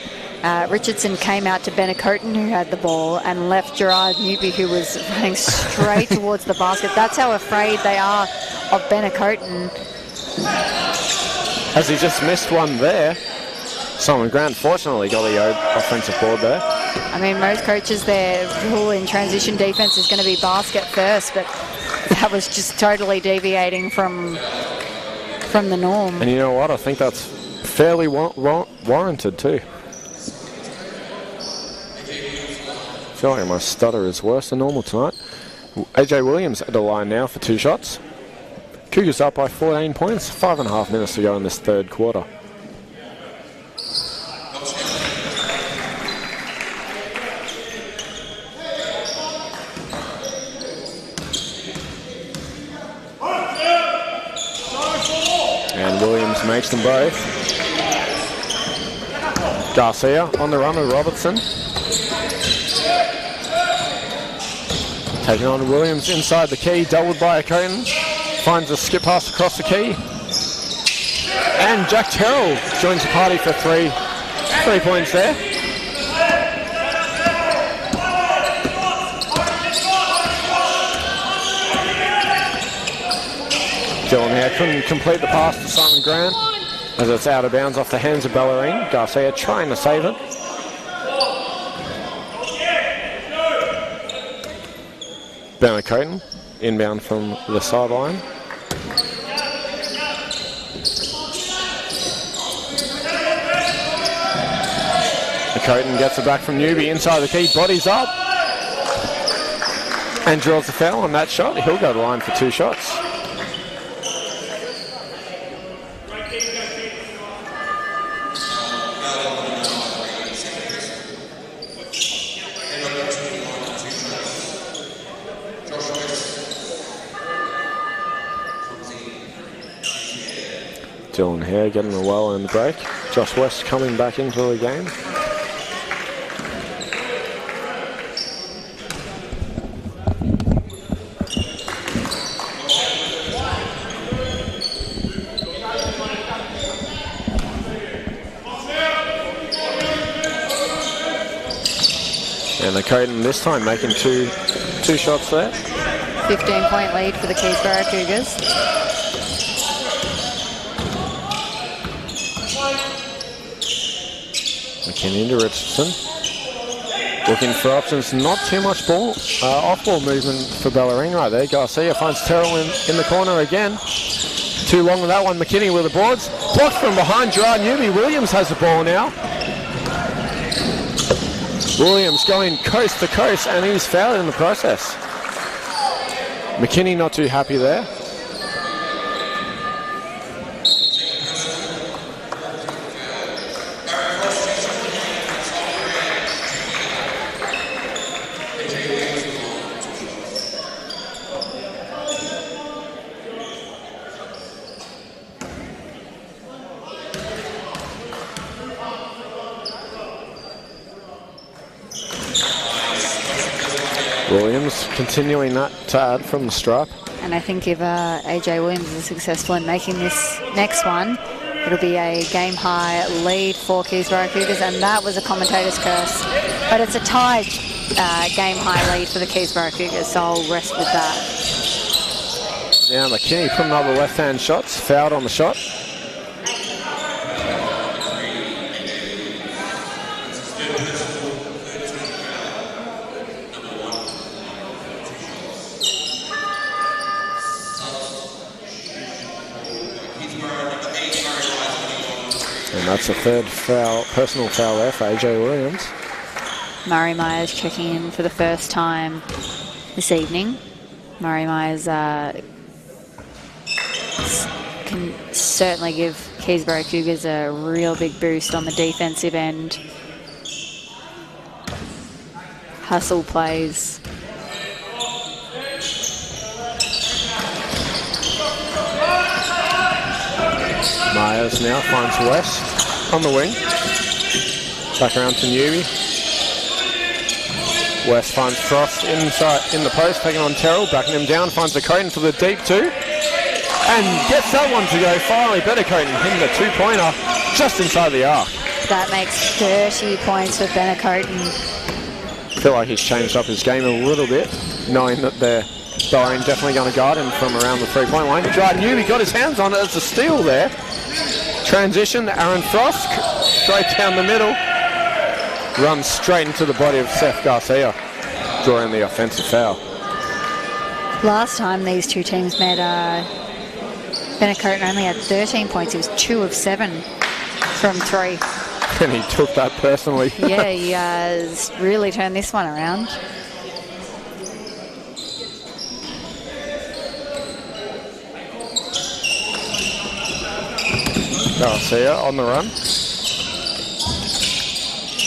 Richardson came out to Bennett Coton, who had the ball, and left Gerard Newby, who was running straight towards the basket. That's how afraid they are of Bennett Coton. As he just missed one there. Simon Grant fortunately got the offensive board there. I mean, most coaches, their rule in transition defense is going to be basket first, but that was just totally deviating from the norm. And you know what? I think that's fairly warranted too. I feel like my stutter is worse than normal tonight. AJ Williams at the line now for 2 shots. Cougars up by 14 points. 5.5 minutes to go in this third quarter. And Williams makes them both. Garcia on the run with Robertson. Taking on Williams inside the key, doubled by a Coton. Finds a skip pass across the key. And Jack Terrell joins the party for 3 points there. Dylan here couldn't complete the pass to Simon Grant as it's out of bounds off the hands of Bellarine. Garcia trying to save it. Bennett Coton inbound from the sideline. Coton gets it back from Newby inside the key, bodies up and draws the foul on that shot. He'll go to the line for 2 shots. Dylan Hare getting a well in the break. Josh West coming back into the game. And the Coton this time making two shots there. 15-point lead for the Keysborough Cougars. McKinney to Richardson. Looking for options. Not too much off-ball movement for Bellarine right there. Garcia finds Terrell in the corner again. Too long with that one. McKinney with the boards. Blocked from behind Gerard Newby. Williams has the ball now. Williams going coast to coast, and he's fouled in the process. McKinney not too happy there. Williams continuing that to add from the stripe. And I think if AJ Williams is successful in making this next one, it'll be a game-high lead for Keysborough Cougars, and that was a commentator's curse. But it's a tied game-high lead for the Keysborough Cougars, so I'll rest with that. Now McKinney putting up the left-hand shots, fouled on the shot. And that's a third foul, personal foul there for AJ Williams. Murray Myers checking in for the first time this evening. Murray Myers can certainly give Keysborough Cougars a real big boost on the defensive end. Hustle plays. Myers now finds West on the wing. Back around to Newby. West finds Frost inside in the post, taking on Terrell, backing him down, finds the Coton for the deep two. And gets that one to go finally. Better Coton hitting the two-pointer just inside the arc. That makes 30 points for Benner Coton. I feel like he's changed up his game a little bit, knowing that Bellarine definitely going to guard him from around the three-point line. Dry Newby got his hands on it as a steal there. Transition, Aaron Frost, straight down the middle. Runs straight into the body of Seth Garcia, drawing the offensive foul. Last time these two teams met, Benner Coton only had 13 points. He was 2 of 7 from 3. And he took that personally. Yeah, he has really turned this one around. Garcia on the run.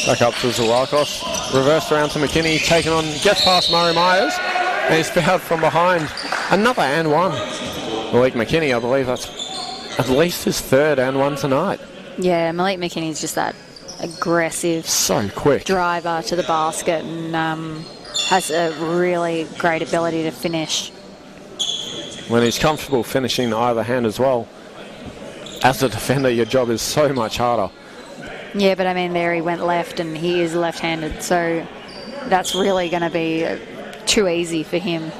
Back up to Zawakos. Reversed around to McKinney. Taken on, gets past Murray Myers. And he's fouled from behind. Another and one. Malik McKinney, I believe that's at least his third and one tonight. Yeah, Malik McKinney's just that aggressive, so quick driver to the basket, and has a really great ability to finish. When he's comfortable finishing either hand as well. As a defender, your job is so much harder. Yeah, but I mean, there he went left, and he is left-handed, so that's really going to be too easy for him.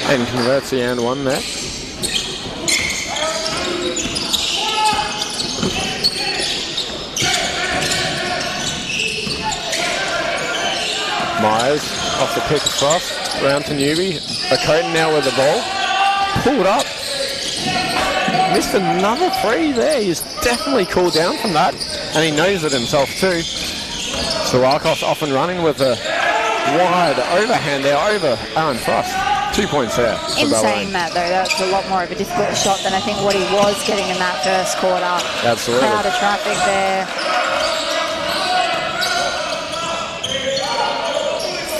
And converts the and one there. Myers off the pick of Frost, round to Newby. Coton now with the ball. Pulled up. Missed another three there. He's definitely cooled down from that. And he knows it himself too. Zawakos off and running with a wide overhand there over Aaron Frost. 2 points there. In saying that, though, that's a lot more of a difficult shot than I think what he was getting in that first quarter. Absolutely. Crowd of traffic there.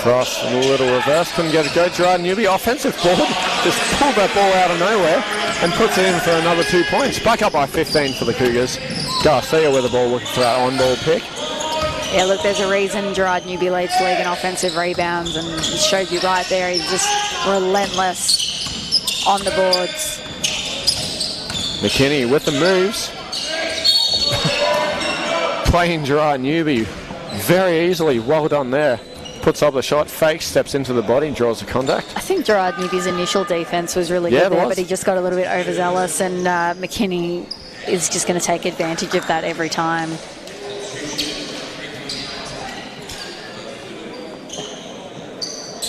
Frost, a little reverse, couldn't get it go. Gerard Newby, offensive board, just pulled that ball out of nowhere and puts it in for another 2 points. Back up by 15 for the Cougars. Garcia with the ball, looking for that on-ball pick. Yeah, look, there's a reason Gerard Newby leads the league in offensive rebounds, and he showed you right there. He's just relentless on the boards. McKinney with the moves. Playing Gerard Newby very easily. Well done there. Puts up the shot, fakes, steps into the body, draws the contact. I think Gerard Newby's initial defense was really good there, but he just got a little bit overzealous, and McKinney is just going to take advantage of that every time.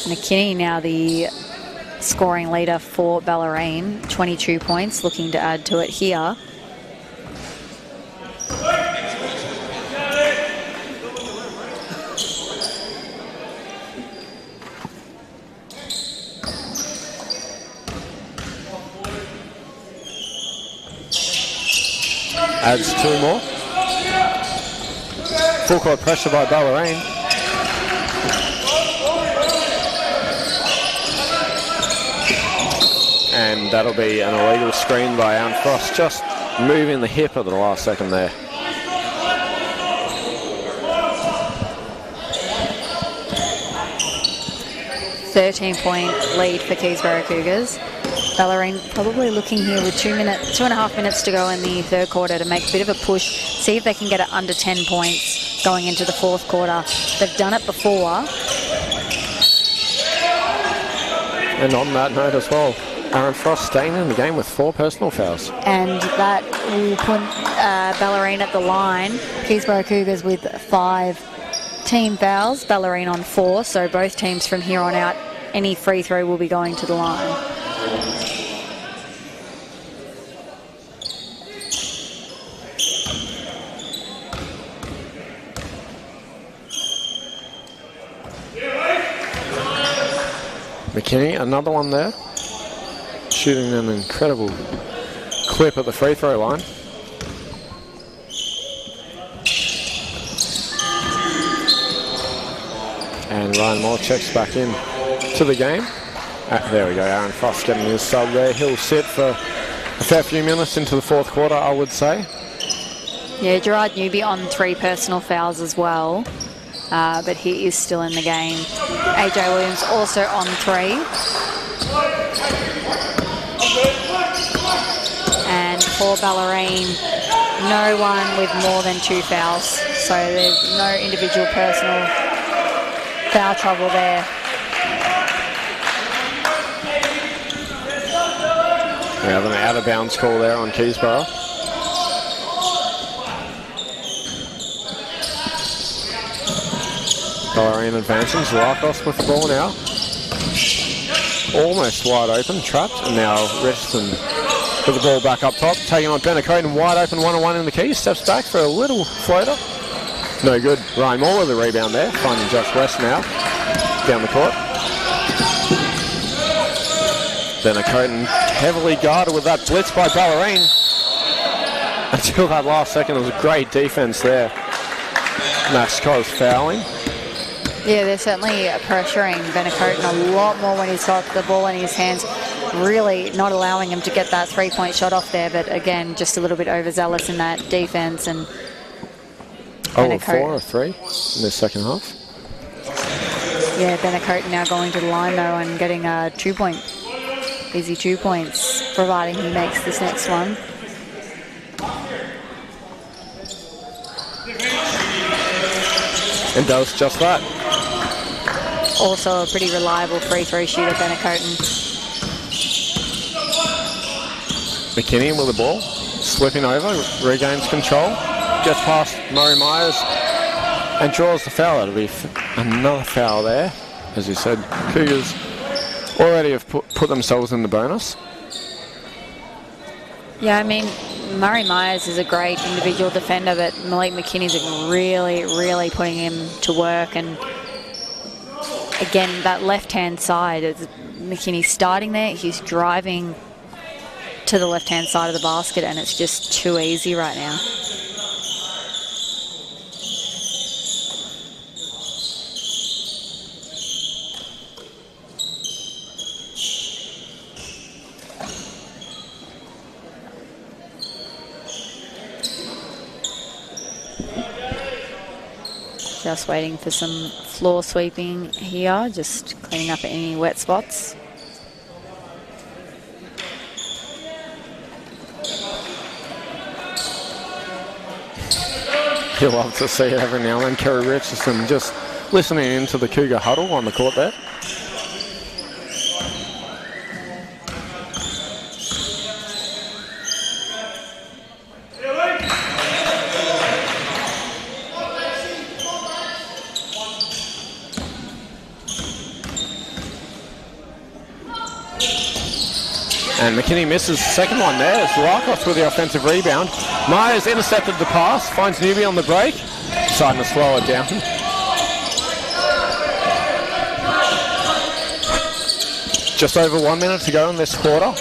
McKinney now the scoring leader for Bellarine, 22 points, looking to add to it here. Adds 2 more. Full court pressure by Bellarine. And that'll be an illegal screen by Aaron Frost, just moving the hip at the last second there. .13 lead for Keysborough Cougars. Bellarine probably looking here with 2.5 minutes to go in the third quarter to make a bit of a push, see if they can get it under 10 points going into the fourth quarter. They've done it before. And on that note as well, Aaron Frost staying in the game with 4 personal fouls. And that will put Bellarine at the line. Keysborough Cougars with 5 team fouls, Bellarine on 4, so both teams from here on out, any free throw will be going to the line. McKinney, another one there, shooting an incredible clip at the free throw line. And Ryan Moore checks back in to the game. There we go, Aaron Frost getting his sub there. He'll sit for a fair few minutes into the fourth quarter, I would say. Yeah, Gerard Newby on 3 personal fouls as well, but he is still in the game. AJ Williams also on 3. And for Bellarine, no one with more than 2 fouls, so there's no individual personal foul trouble there. We have an out of bounds call there on Keysborough. Bellarine advancing. Zalakos with the ball now. Almost wide open, trapped, and now Richardson with the ball back up top, taking on Benacoten, wide open, 1-on-1 in the key, steps back for a little floater. No good. Ryan Moore with the rebound there, finding Josh West now, down the court. Benacoten heavily guarded with that blitz by Bellarine. Until that last second, it was a great defense there. Max Coz fouling. Yeah, they're certainly pressuring Benacoten a lot more when he's got the ball in his hands. Really not allowing him to get that 3-point shot off there, but again, just a little bit overzealous in that defense. And 4 or 3 in the second half. Yeah, Benacoten now going to the line though and getting a 2-point, easy 2 points, providing he makes this next one. And does just that. Also a pretty reliable free throw shooter, Benacoten. McKinney with the ball, slipping over, regains control, gets past Murray Myers and draws the foul. That'll be another foul there. As you said, Cougars already have put themselves in the bonus. Yeah, I mean, Murray Myers is a great individual defender, but Malik McKinney's really putting him to work. And again, that left-hand side, McKinney starting there, he's driving to the left-hand side of the basket, and it's just too easy right now. Just waiting for some floor sweeping here, just cleaning up any wet spots. You'll love to see it every now and then. Kerry Richardson just listening into the Cougar huddle on the court there. And McKinney misses the second one there. It's Zalakos with the offensive rebound. Myers intercepted the pass, finds Newby on the break. Deciding to slow it down. Just over 1 minute to go in this quarter.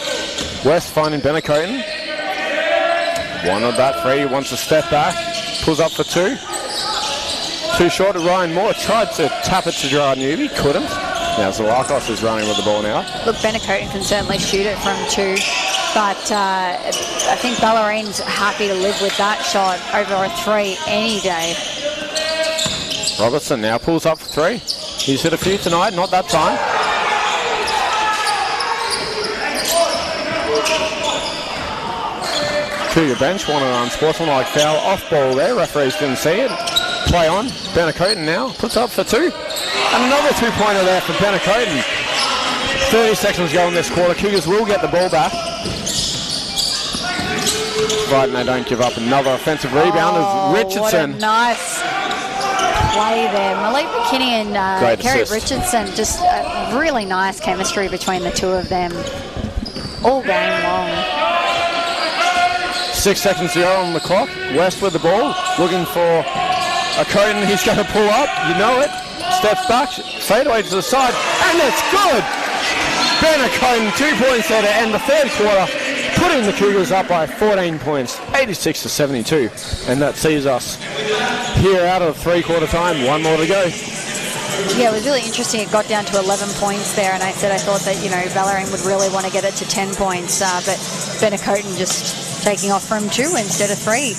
West finding Benacoten. Wanted that free, wants to step back, pulls up for 2. Too short to Ryan Moore. Tried to tap it to Gerard Newby. Couldn't. Now Zalakos is running with the ball now. Look, Benacoten can certainly shoot it from 2. But I think Bellarine's happy to live with that shot over a 3 any day. Robertson now pulls up for 3. He's hit a few tonight, not that time. Cougar bench, want an unsportsmanlike foul. Off ball there, referees didn't see it. Play on. Benacoten now puts up for 2. And another 2-pointer there for Benacoten. 30 seconds to go in this quarter. Cougars will get the ball back. Providing they don't give up another offensive rebound as Richardson. What a nice play there. Malik McKinney and Kerry Richardson, just really nice chemistry between the two of them all game long. 6 seconds to go on the clock. West with the ball, looking for a Coden. He's going to pull up, you know it. Steps back, fadeaway to the side, and it's good! Benacoten, 2 points there to end the third quarter, putting the Cougars up by 14 points, 86-72. And that sees us here out of 3-quarter time. 1 more to go. Yeah, it was really interesting. It got down to 11 points there, and I thought that, you know, Bellarine would really want to get it to 10 points, but Benacoten just taking off from 2 instead of 3.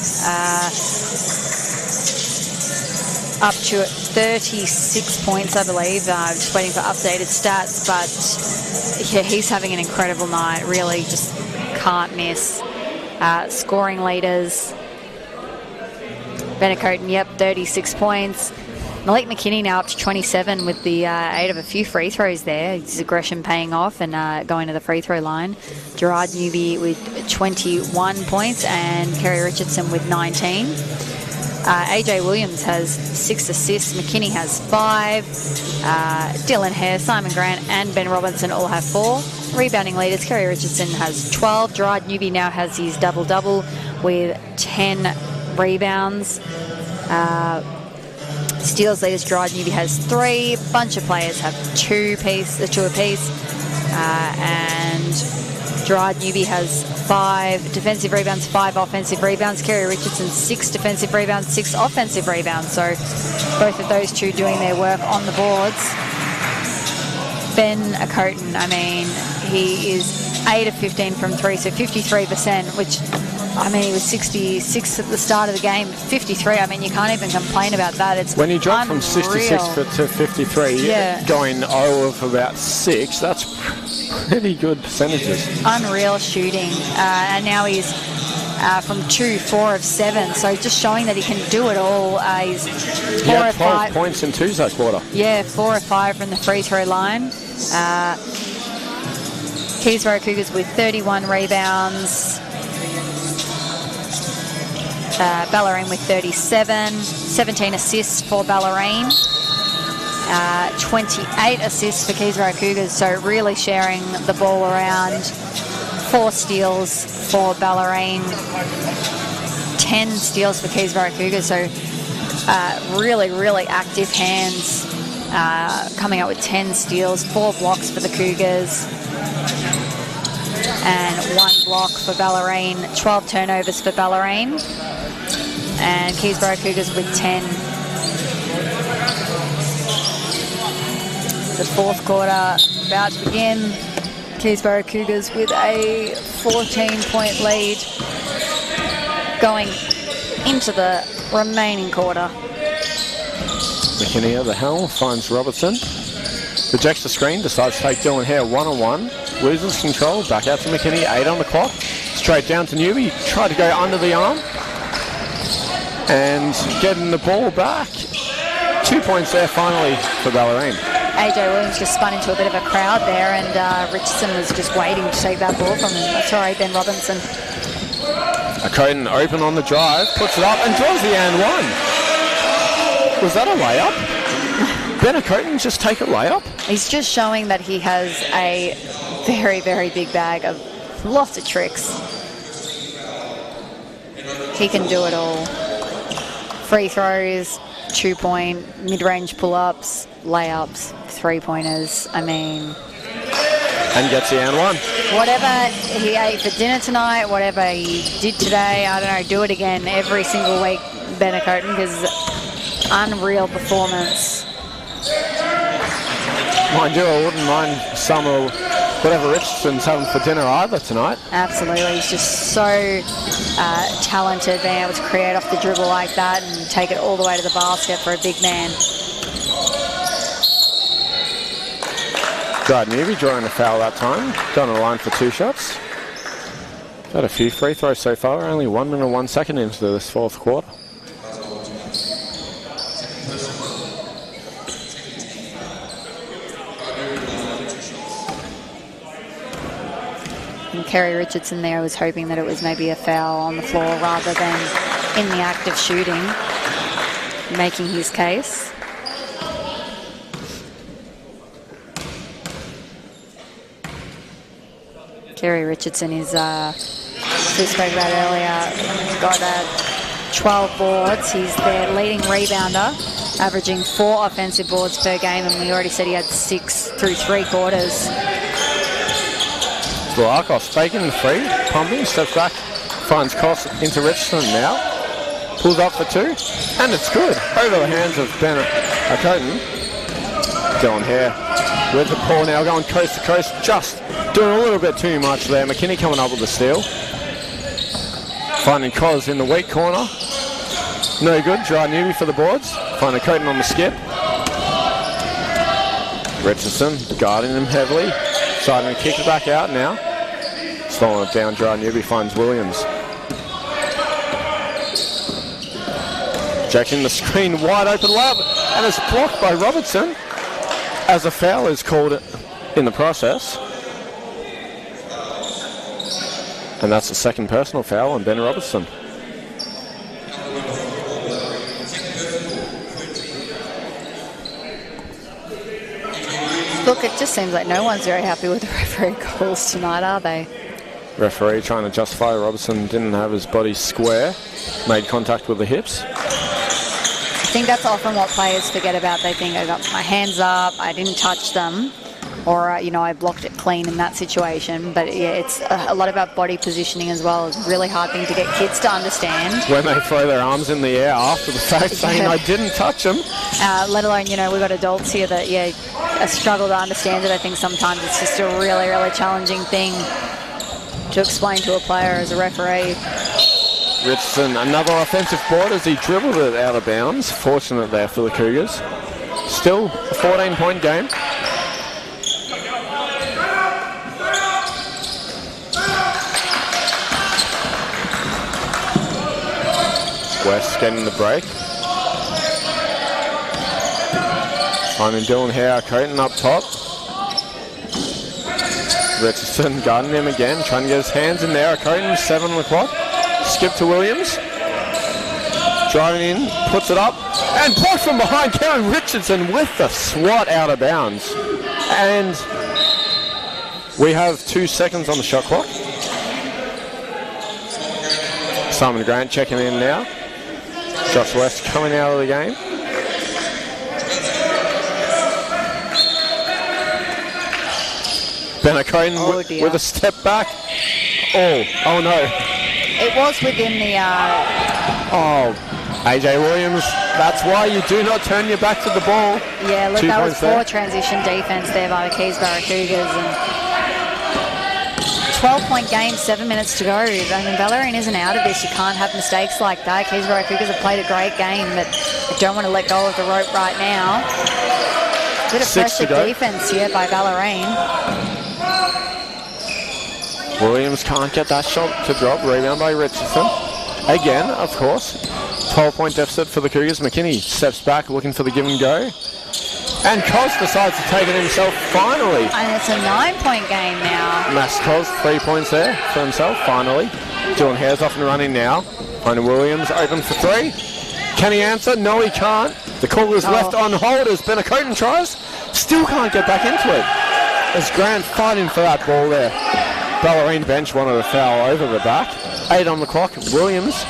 Up to 36 points, I believe. Just waiting for updated stats, but yeah, he's having an incredible night. Really, just can't miss. Scoring leaders. Benacoten, yep, 36 points. Malik McKinney now up to 27 with the aid of a few free throws there. His aggression paying off and going to the free throw line. Gerard Newby with 21 points and Kerry Richardson with 19. AJ Williams has 6 assists. McKinney has 5. Dylan Hare, Simon Grant and Ben Robinson all have 4. Rebounding leaders, Kerry Richardson has 12. Gerard Newby now has his double-double with 10 rebounds. Steals leaders, Gerard Newby has 3. Bunch of players have 2 apiece. And Gerard Newby has 5 defensive rebounds, 5 offensive rebounds. Kerry Richardson, 6 defensive rebounds, 6 offensive rebounds. So both of those two doing their work on the boards. Benacoten, I mean, he is 8 of 15 from 3, so 53%, which, I mean, he was 66 at the start of the game. 53, I mean, you can't even complain about that. It's when you drop unreal. from 66 to 53, yeah, going 0 of about 6, that's pretty good percentages. Unreal shooting. And now he's from 2, 4 of 7. So just showing that he can do it all. He's 4 of 12 5 points in Tuesday's quarter. Yeah, 4 of 5 from the free throw line. Keysborough Cougars with 31 rebounds. Bellarine with 37. 17 assists for Bellarine. 28 assists for Keysborough Cougars, so really sharing the ball around. 4 steals for Bellarine. 10 steals for Keysborough Cougars, so really, really active hands. Coming up with 10 steals, 4 blocks for the Cougars, and 1 block for Bellarine. 12 turnovers for Bellarine, and Keysborough Cougars with 10. The fourth quarter about to begin. Keysborough Cougars with a 14-point lead going into the remaining quarter. McKinney at the helm, finds Robertson. Rejects the screen, decides to take Dylan Hare one-on-one. Loses control, back out to McKinney, 8 on the clock. Straight down to Newby, tried to go under the arm. And getting the ball back. 2 points there finally for Bellarine. AJ Williams just spun into a bit of a crowd there, and Richardson was just waiting to take that ball from him. Sorry, Ben Robinson. Coden open on the drive, puts it up and draws the and one. Was that a layup? Benacoten just take a layup? He's just showing that he has a very, very big bag of lots of tricks. He can do it all. Free throws, 2-point, mid-range pull-ups, layups, 3-pointers. I mean... And gets the and one. Whatever he ate for dinner tonight, whatever he did today, I don't know, do it again every single week, Benacoten, because Unreal performance. Mind you, I wouldn't mind some of whatever Richardson's having for dinner either tonight. Absolutely. He's just so talented, being able to create off the dribble like that and take it all the way to the basket for a big man. Right, Newby drawing a foul that time. Gone on the line for 2 shots. Got a few free throws so far. Only 1 minute and 1 second into this 4th quarter. And Kerry Richardson there was hoping that it was maybe a foul on the floor rather than in the act of shooting, making his case. Kerry Richardson is, as we spoke about earlier, got 12 boards. He's their leading rebounder, averaging 4 offensive boards per game, and we already said he had 6 through 3 quarters. Arcos faking the free, pumping, steps back, finds Koss into Richardson now, pulls up for 2, and it's good. Over the hands of Bennett Coton. Dylan Hare with the ball now, going coast to coast, just doing a little bit too much there. McKinney coming up with the steal. Finding Koz in the weak corner. No good, Dry Newby for the boards. Finding Coton on the skip. Richardson guarding him heavily. Deciding to kick it back out now. Slowing it down, Dry Newby finds Williams. Checking the screen, wide open layup, and it's blocked by Robertson as a foul is called in the process. And that's the second personal foul on Ben Robertson. Look, it just seems like no one's very happy with the referee calls tonight, are they? Referee trying to justify Robertson didn't have his body square, made contact with the hips. I think that's often what players forget about. They think, I got my hands up, I didn't touch them, or, you know, I blocked it clean in that situation. But, yeah, it's a lot about body positioning as well. It's a really hard thing to get kids to understand. When they throw their arms in the air after the fact, saying, I didn't touch them. Let alone, you know, we've got adults here that, yeah, struggle to understand it. I think sometimes it's just a really, really challenging thing to explain to a player as a referee. Richardson, another offensive board as he dribbled it out of bounds. Fortunate there for the Cougars. Still a 14-point game. West getting the break. Finding Dylan Hare, Coton up top. Richardson guarding him again, trying to get his hands in there. Coton, 7 on the clock. Skip to Williams. Driving in, puts it up, and blocked from behind. Karen Richardson with the swat out of bounds. And we have 2 seconds on the shot clock. Simon Grant checking in now. Josh West coming out of the game. Bennett Coton with a step back. Oh no. It was within the... AJ Williams, that's why you do not turn your back to the ball. Yeah, look, that was poor transition defense there by the Keysborough Cougars. And 12-point game, 7 minutes to go. I mean, Bellarine isn't out of this. You can't have mistakes like that. Keysborough Cougars have played a great game, but they don't want to let go of the rope right now. Bit of pressure defense here by Bellarine. Williams can't get that shot to drop. Rebound by Richardson. Again, of course. 12-point deficit for the Cougars. McKinney steps back looking for the give and go. And Cos decides to take it himself finally. And it's a 9-point game now. Max Cos, 3 points there for himself finally. Dylan Hare's off and running now. Finding Williams open for 3. Can he answer? No, he can't. The call is left on hold as Bennett Coton tries. Still can't get back into it. As Grant fighting for that ball there. Bellarine bench wanted a foul over the back. 8 on the clock. Williams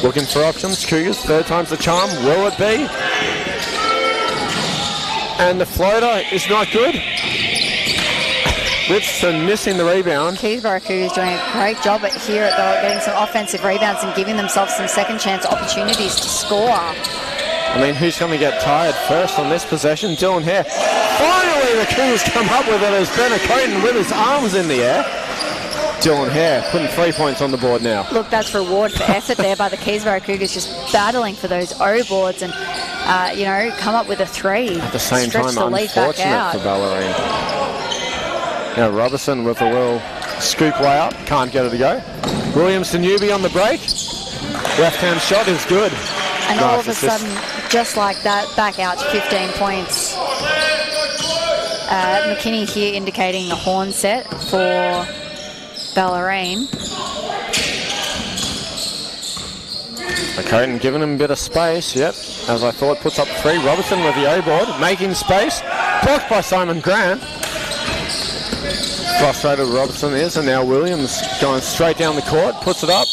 looking for options. Cougars, 3rd time's the charm. Will it be? And the floater is not good. Richardson missing the rebound. Keysborough Cougars doing a great job here at getting some offensive rebounds and giving themselves some second chance opportunities to score. I mean, who's going to get tired first on this possession? Dylan Hare. Finally, the Cougars come up with it as Benacoten with his arms in the air. Dylan Hare putting 3 points on the board now. Look, that's reward for effort there by the Keysborough Cougars, just battling for those O boards and, come up with a 3. At the same time, unfortunate for Bellarine. Now Robertson with a little scoop way up, can't get it to go. Williams to Newby on the break. Left-hand shot is good. And all of a sudden, just like that, back out to 15 points. McKinney here indicating the horn set for Bellarine. McCoten giving him a bit of space, yep. As I thought, puts up 3. Robertson with the O-board, making space. Blocked by Simon Grant. Frustrated Robertson is, and now Williams going straight down the court, puts it up.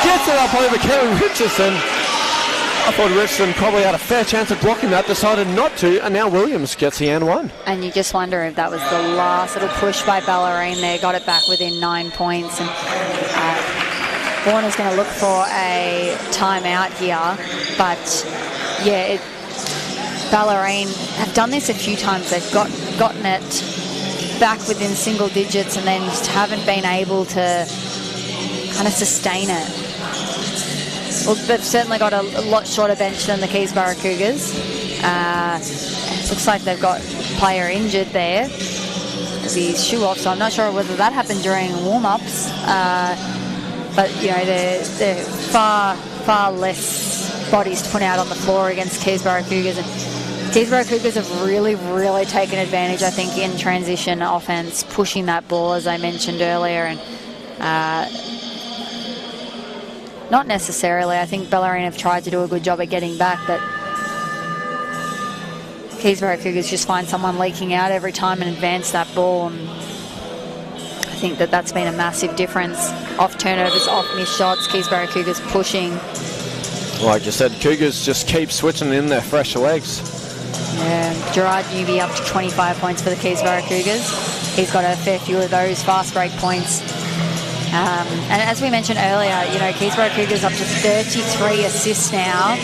Gets it up over Kerry Richardson. I thought Richardson probably had a fair chance of blocking that, decided not to, and now Williams gets the and 1. And you just wonder if that was the last little push by Bellarine there, got it back within 9 points. And Warner's going to look for a timeout here, but yeah, Bellarine have done this a few times. They've gotten it back within single digits and then just haven't been able to kind of sustain it. Well, they've certainly got a lot shorter bench than the Keysborough Cougars. Looks like they've got a player injured there. His shoe off, so I'm not sure whether that happened during warm-ups. But, they're far less bodies to put out on the floor against Keysborough Cougars. And Keysborough Cougars have really, really taken advantage, I think, in transition offense, pushing that ball, as I mentioned earlier. And not necessarily. I think Bellarine have tried to do a good job at getting back, but Keysborough Cougars just find someone leaking out every time and advance that ball. And I think that's been a massive difference. Off turnovers, off missed shots, Keysborough Cougars pushing. Like you said, Cougars just keep switching in their fresh legs. Yeah, Gerard Newby up to 25 points for the Keysborough Cougars. He's got a fair few of those fast break points. And as we mentioned earlier, Keysborough Cougars up to 33 assists now,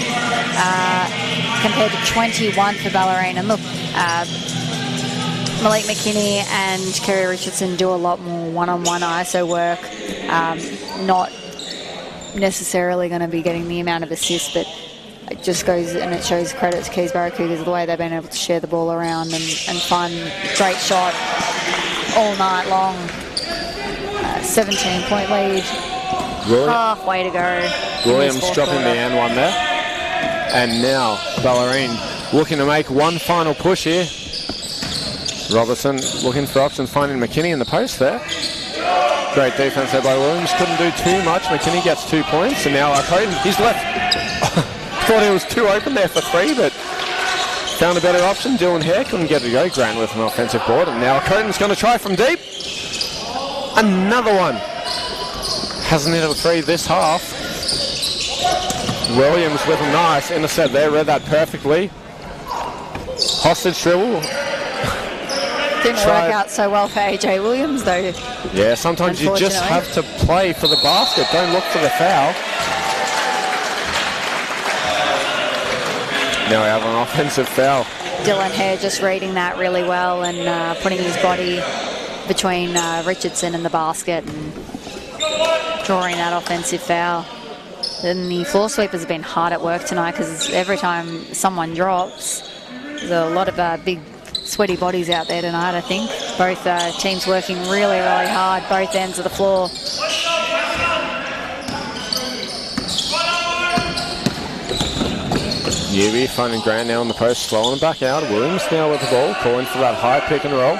compared to 21 for Bellarine. And look, Malik McKinney and Kerry Richardson do a lot more one-on-one ISO work. Not necessarily going to be getting the amount of assists, but it just goes and it shows credit to Keysborough Cougars the way they've been able to share the ball around and find great shot all night long. 17-point lead. Halfway to go. Williams dropping the and 1 there. And now Bellarine looking to make one final push here. Robertson looking for options, finding McKinney in the post there. Great defense there by Williams. Couldn't do too much. McKinney gets 2 points, and now Coden, he's left. Thought he was too open there for 3, but found a better option. Dylan Hare couldn't get it to go. Grant with an offensive board, and now Coden's going to try from deep. Another one. Hasn't hit a 3 this half. Williams with a nice intercept there. Read that perfectly. Hostage dribble. Didn't work out so well for AJ Williams, though. Yeah, sometimes you just have to play for the basket. Don't look for the foul. Now we have an offensive foul. Dylan Hare just reading that really well and putting his body between Richardson and the basket and drawing that offensive foul. Then the floor sweepers have been hard at work tonight because every time someone drops, there's a lot of big sweaty bodies out there tonight, I think. Both teams working really, really hard, both ends of the floor. Newby finding Grant now on the post, slowing back out. Williams now with the ball, calling for that high pick and roll.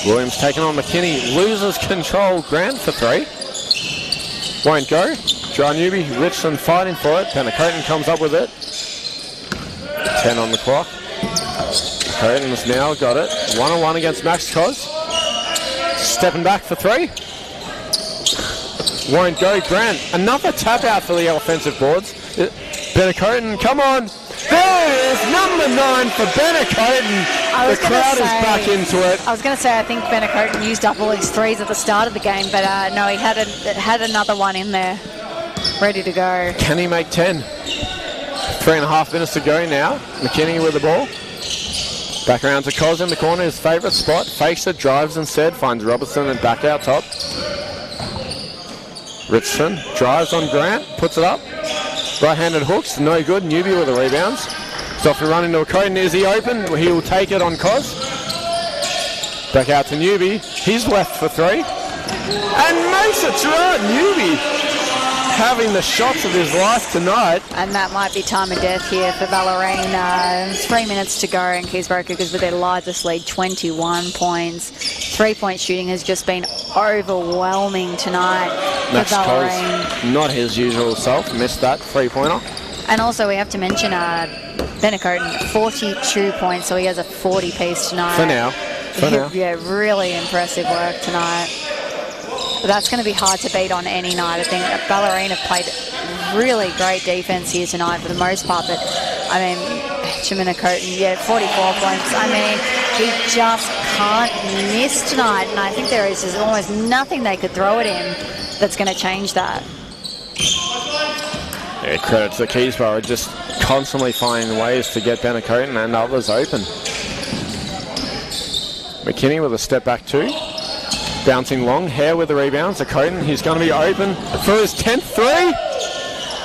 Williams taking on McKinney, loses control. Grant for 3. Won't go. Dry Newby, Richardson fighting for it. Benacoten comes up with it. 10 on the clock. Coden's now got it. 1-on-1 against Max Cos. Stepping back for 3. Won't go. Grant, another tap out for the offensive boards. Benacoten, come on. There it is, number 9 for Benacoten. The crowd is back into it. I was going to say, I think Benacoten used up all his 3s at the start of the game, but no, he had another one in there. ready to go. Can he make 10? 3.5 minutes to go now. McKinney with the ball. Back around to Cos in the corner, his favourite spot. Fakes it, drives instead, finds Robertson and back out top. Richardson drives on Grant, puts it up. Right-handed hooks, no good. Newby with the rebounds. He's off to run into a Coden. Is he open? He will take it on Cos. Back out to Newby. He's left for 3. And makes it through. Newby having the shots of his life tonight. And that might be time of death here for Bellarine. 3 minutes to go, and Keysborough Cougars with their largest lead, 21 points. 3-point shooting has just been overwhelming tonight for Bellarine. Not his usual self. Missed that 3-pointer. And also we have to mention Benacoten, 42 points, so he has a 40-piece tonight. For now. Yeah, really impressive work tonight. But that's going to be hard to beat on any night. I think Bellarine have played really great defense here tonight for the most part. But, I mean, Benacoten, yeah, 44 points. I mean, he just can't miss tonight. And I think there is just almost nothing they could throw at him that's going to change that. Yeah, credit to Keysborough, just constantly finding ways to get Benacoten and others open. McKinney with a step back 2. Bouncing long, Hare with the rebounds. To Coden, he's going to be open for his 10th 3.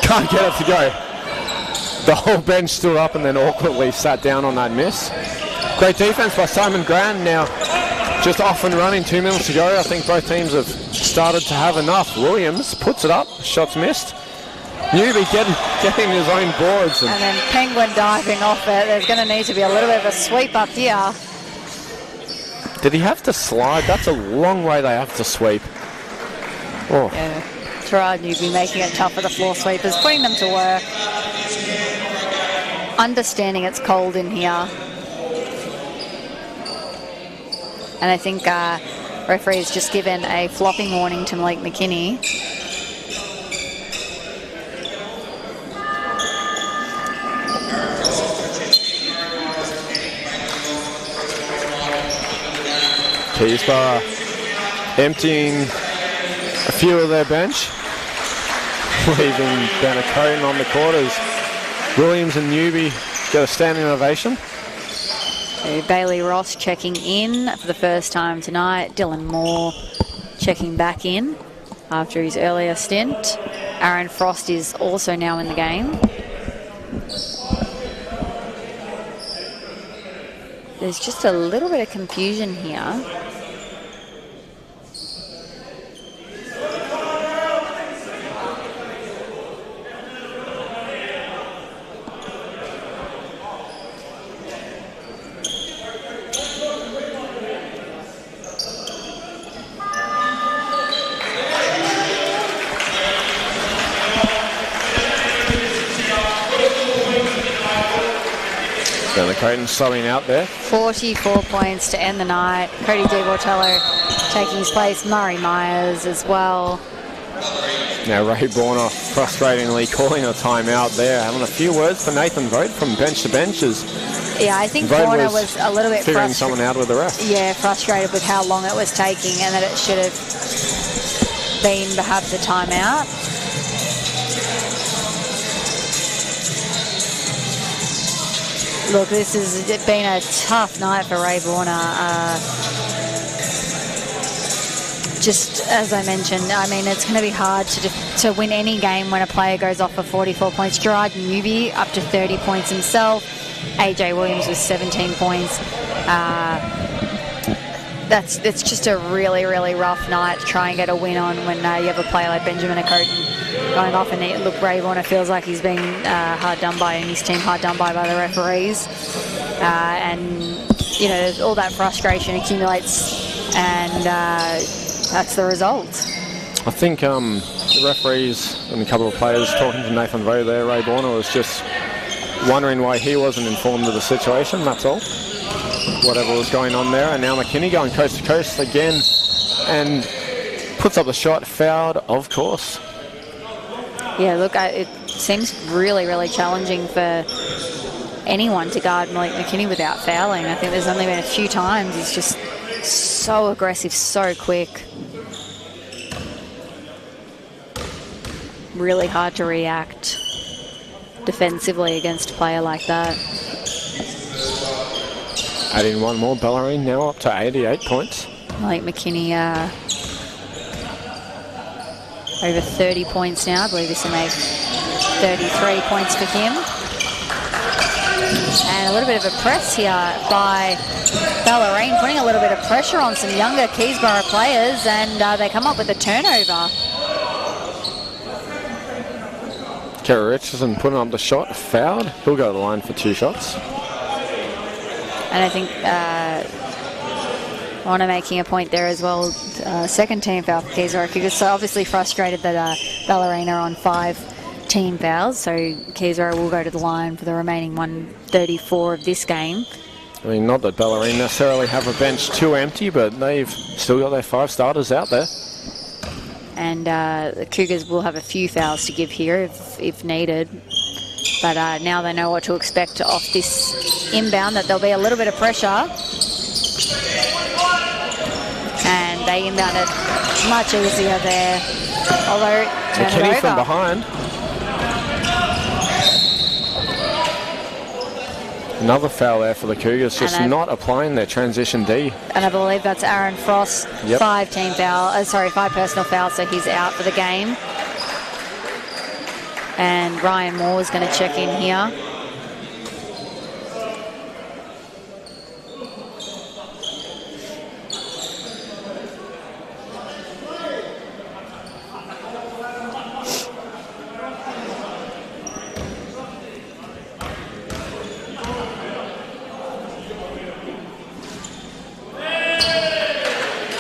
Can't get it to go. The whole bench stood up and then awkwardly sat down on that miss. Great defense by Simon Grant. Now just off and running, 2 minutes to go. I think both teams have started to have enough. Williams puts it up, shots missed. Newby getting his own boards. And then Penguin diving off it. There's going to need to be a little bit of a sweep up here. Did he have to slide? That's a long way they have to sweep. Oh. Yeah, Gerard Newby making it tough for the floor sweepers, putting them to work. Understanding it's cold in here. And I think referee's just given a flopping warning to Malik McKinney. Keysborough emptying a few of their bench, leaving Benacoten on the quarters. Williams and Newby get a standing ovation. Bailey Ross checking in for the first time tonight. Dylan Moore checking back in after his earlier stint. Aaron Frost is also now in the game. There's just a little bit of confusion here. Benacoten subbing out there. 44 points to end the night. Cody DiBortello taking his place. Murray Myers as well. Now Ray Borner frustratingly calling a timeout there. Having a few words for Nathan Vogt from bench to benches. Yeah, I think Vogt Borner was a little bit figuring someone out with the ref. Yeah, frustrated with how long it was taking and that it should have been perhaps a timeout. Look, this has been a tough night for Ray Borner. Just as I mentioned, I mean, it's going to be hard to win any game when a player goes off for 44 points. Gerard Newby up to 30 points himself. AJ Williams with 17 points. It's just a really, really rough night to try and get a win on when you have a player like Benjamin Acoten going off. And look, Ray Warner feels like he's being hard done by, and his team hard done by the referees. And, you know, all that frustration accumulates, and that's the result. I think the referees and a couple of players talking to Nathan Vogt there, Ray Borner was just wondering why he wasn't informed of the situation, that's all. Whatever was going on there. And now McKinney going coast to coast again and puts up the shot, fouled, of course. Yeah, look, it seems really, really challenging for anyone to guard Malik McKinney without fouling. I think there's only been a few times. He's just so aggressive, so quick. really hard to react defensively against a player like that. Adding one more, Bellarine now up to 88 points. Malik McKinney over 30 points now. I believe this will make 33 points for him. And a little bit of a press here by Bellarine, putting a little bit of pressure on some younger Keysborough players, and they come up with a turnover. Kerry Richardson putting up the shot, fouled. He'll go to the line for 2 shots. And I think Honor making a point there as well. Second team foul for Keysborough Cougars. So obviously frustrated that Bellarine are on 5 team fouls. So Keysborough will go to the line for the remaining 134 of this game. I mean, not that Bellarine necessarily have a bench too empty, but they've still got their 5 starters out there. And the Cougars will have a few fouls to give here if needed. But now they know what to expect off this inbound, that there'll be a little bit of pressure. And they inbound it much easier there. Although, turn it over. From behind. Another foul there for the Cougars, just not applying their transition D. And I believe that's Aaron Frost, 5 personal fouls, so he's out for the game. And Ryan Moore is going to check in here.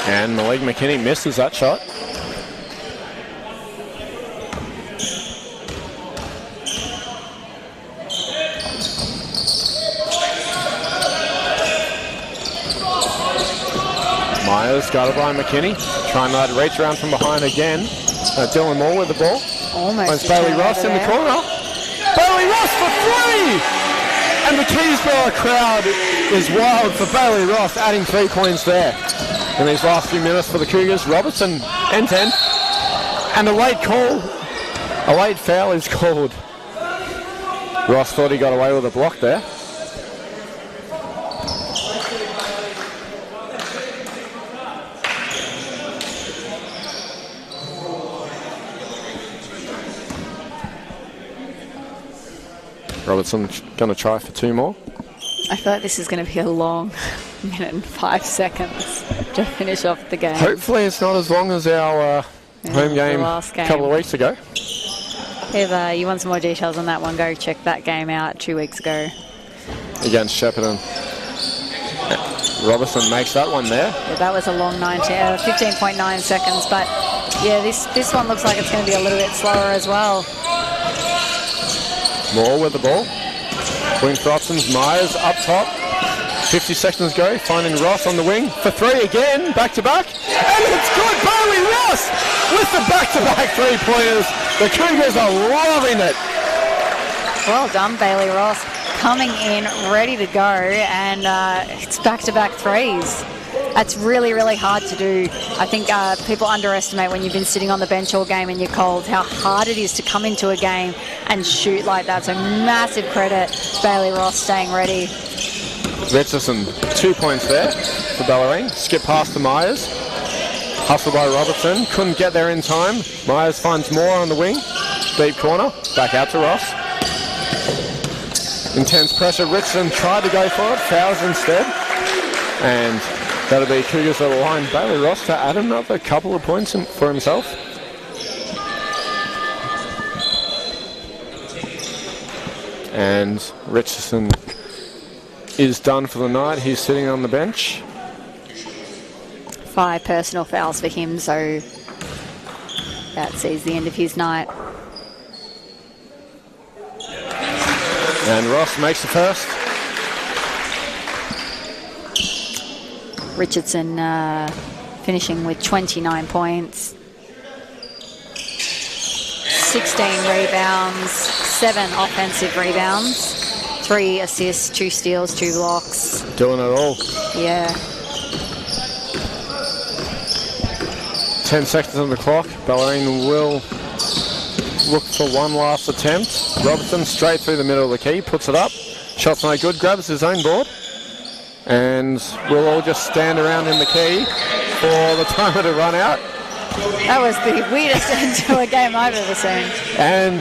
And Malik McKinney misses that shot. Myers guarded by McKinney, trying to reach around from behind again. Dylan Moore with the ball. Almost. Bailey Ross in the corner. Bailey Ross for 3! And the Keysborough crowd is wild for Bailey Ross, adding 3 points there. In these last few minutes for the Cougars, Robertson end-to-end. And a late foul is called. Ross thought he got away with a block there. Robertson going to try for 2 more. I feel like this is going to be a long minute and 5 seconds to finish off the game. Hopefully it's not as long as our home game a couple of weeks ago. If you want some more details on that one, go check that game out 2 weeks ago. Against Shepparton. Robertson makes that one there. Yeah, that was a long 15.9 seconds, but yeah, this one looks like it's going to be a little bit slower as well. Moore with the ball. Wing for options. Myers up top. 50 seconds go. Finding Ross on the wing for 3 again. Back to back. And it's good. Bailey Ross with the back-to-back 3-pointers. The Cougars are loving it. Well done, Bailey Ross. Coming in, ready to go. And it's back-to-back 3s. That's really, really hard to do. I think people underestimate when you've been sitting on the bench all game and you're cold, how hard it is to come into a game and shoot like that. So massive credit to Bailey Ross staying ready. Richardson, 2 points there for Bellarine. Skip past to Myers. Hustle by Robertson. Couldn't get there in time. Myers finds Moore on the wing. Deep corner. Back out to Ross. Intense pressure. Richardson tried to go for it. Fouls instead. And that'll be Cougars at the line. Bailey Ross to add another couple of points for himself. And Richardson is done for the night. He's sitting on the bench. 5 personal fouls for him, so that sees the end of his night. And Ross makes the first. Richardson finishing with 29 points. 16 rebounds, 7 offensive rebounds, 3 assists, 2 steals, 2 blocks. Doing it all. Yeah. 10 seconds on the clock. Bellarine will look for one last attempt. Robertson straight through the middle of the key, puts it up. Shot's no good, grabs his own board. And we'll all just stand around in the key for the timer to run out. That was the weirdest end to a game I've ever seen. And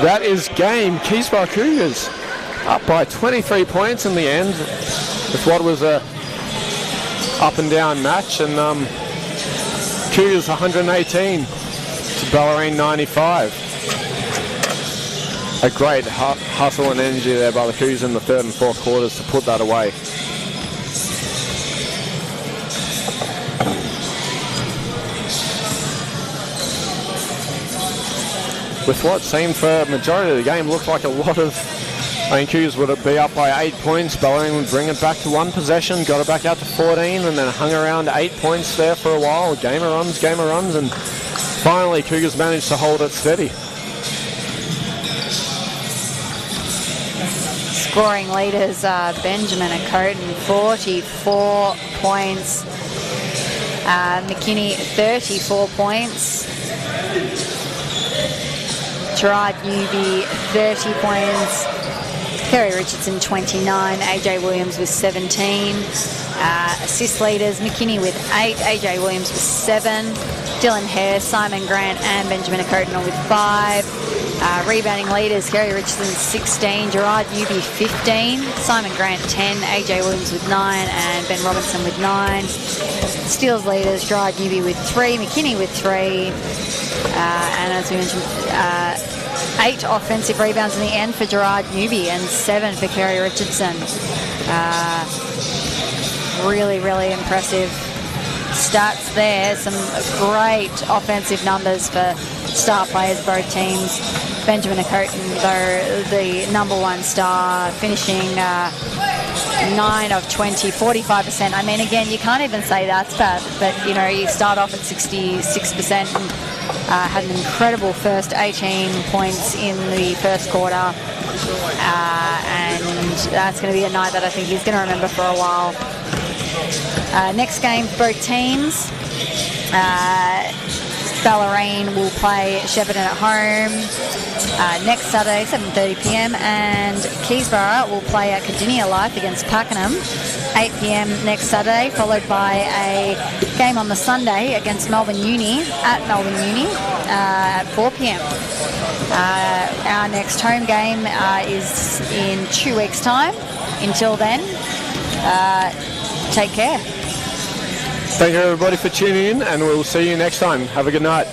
that is game. Keysborough Cougars up by 23 points in the end with what was a up and down match. And Cougars 118 to Bellarine 95. A great hustle and energy there by the Cougars in the third and fourth quarters to put that away. With what seemed for a majority of the game looked like a lot of, Cougars would be up by 8 points. Bellarine would bring it back to one possession, got it back out to 14, and then hung around 8 points there for a while. Game of runs, and finally Cougars managed to hold it steady. Scoring leaders are Benjamin and Coton, 44 points. McKinney, 34 points. Gerard Newby, 30 points. Kerry Richardson, 29. AJ Williams with 17. Assist leaders, McKinney with 8. AJ Williams with 7. Dylan Hare, Simon Grant and Benjamin Acoton with 5. Rebounding leaders, Kerry Richardson 16, Gerard Newby 15, Simon Grant 10, AJ Williams with 9 and Ben Robinson with 9. Steals leaders, Gerard Newby with 3, McKinney with 3, and as we mentioned, 8 offensive rebounds in the end for Gerard Newby and 7 for Kerry Richardson. Really, really impressive stats there. Some great offensive numbers for star players, both teams. Benjamin Acoton, though, the number one star, finishing 9 of 20, 45%. I mean, again, you can't even say that's bad, but, you know, you start off at 66% and had an incredible first 18 points in the first quarter. And that's going to be a night that I think he's going to remember for a while. Next game for both teams. Bellarine will play Shepparton at home next Saturday, 7:30 p.m. and Keysborough will play at Cardinia Life against Pakenham, 8 p.m. next Saturday, followed by a game on the Sunday against Melbourne Uni at Melbourne Uni at 4 p.m. Our next home game is in 2 weeks' time. Until then, take care. Thank you everybody for tuning in, and we'll see you next time. Have a good night.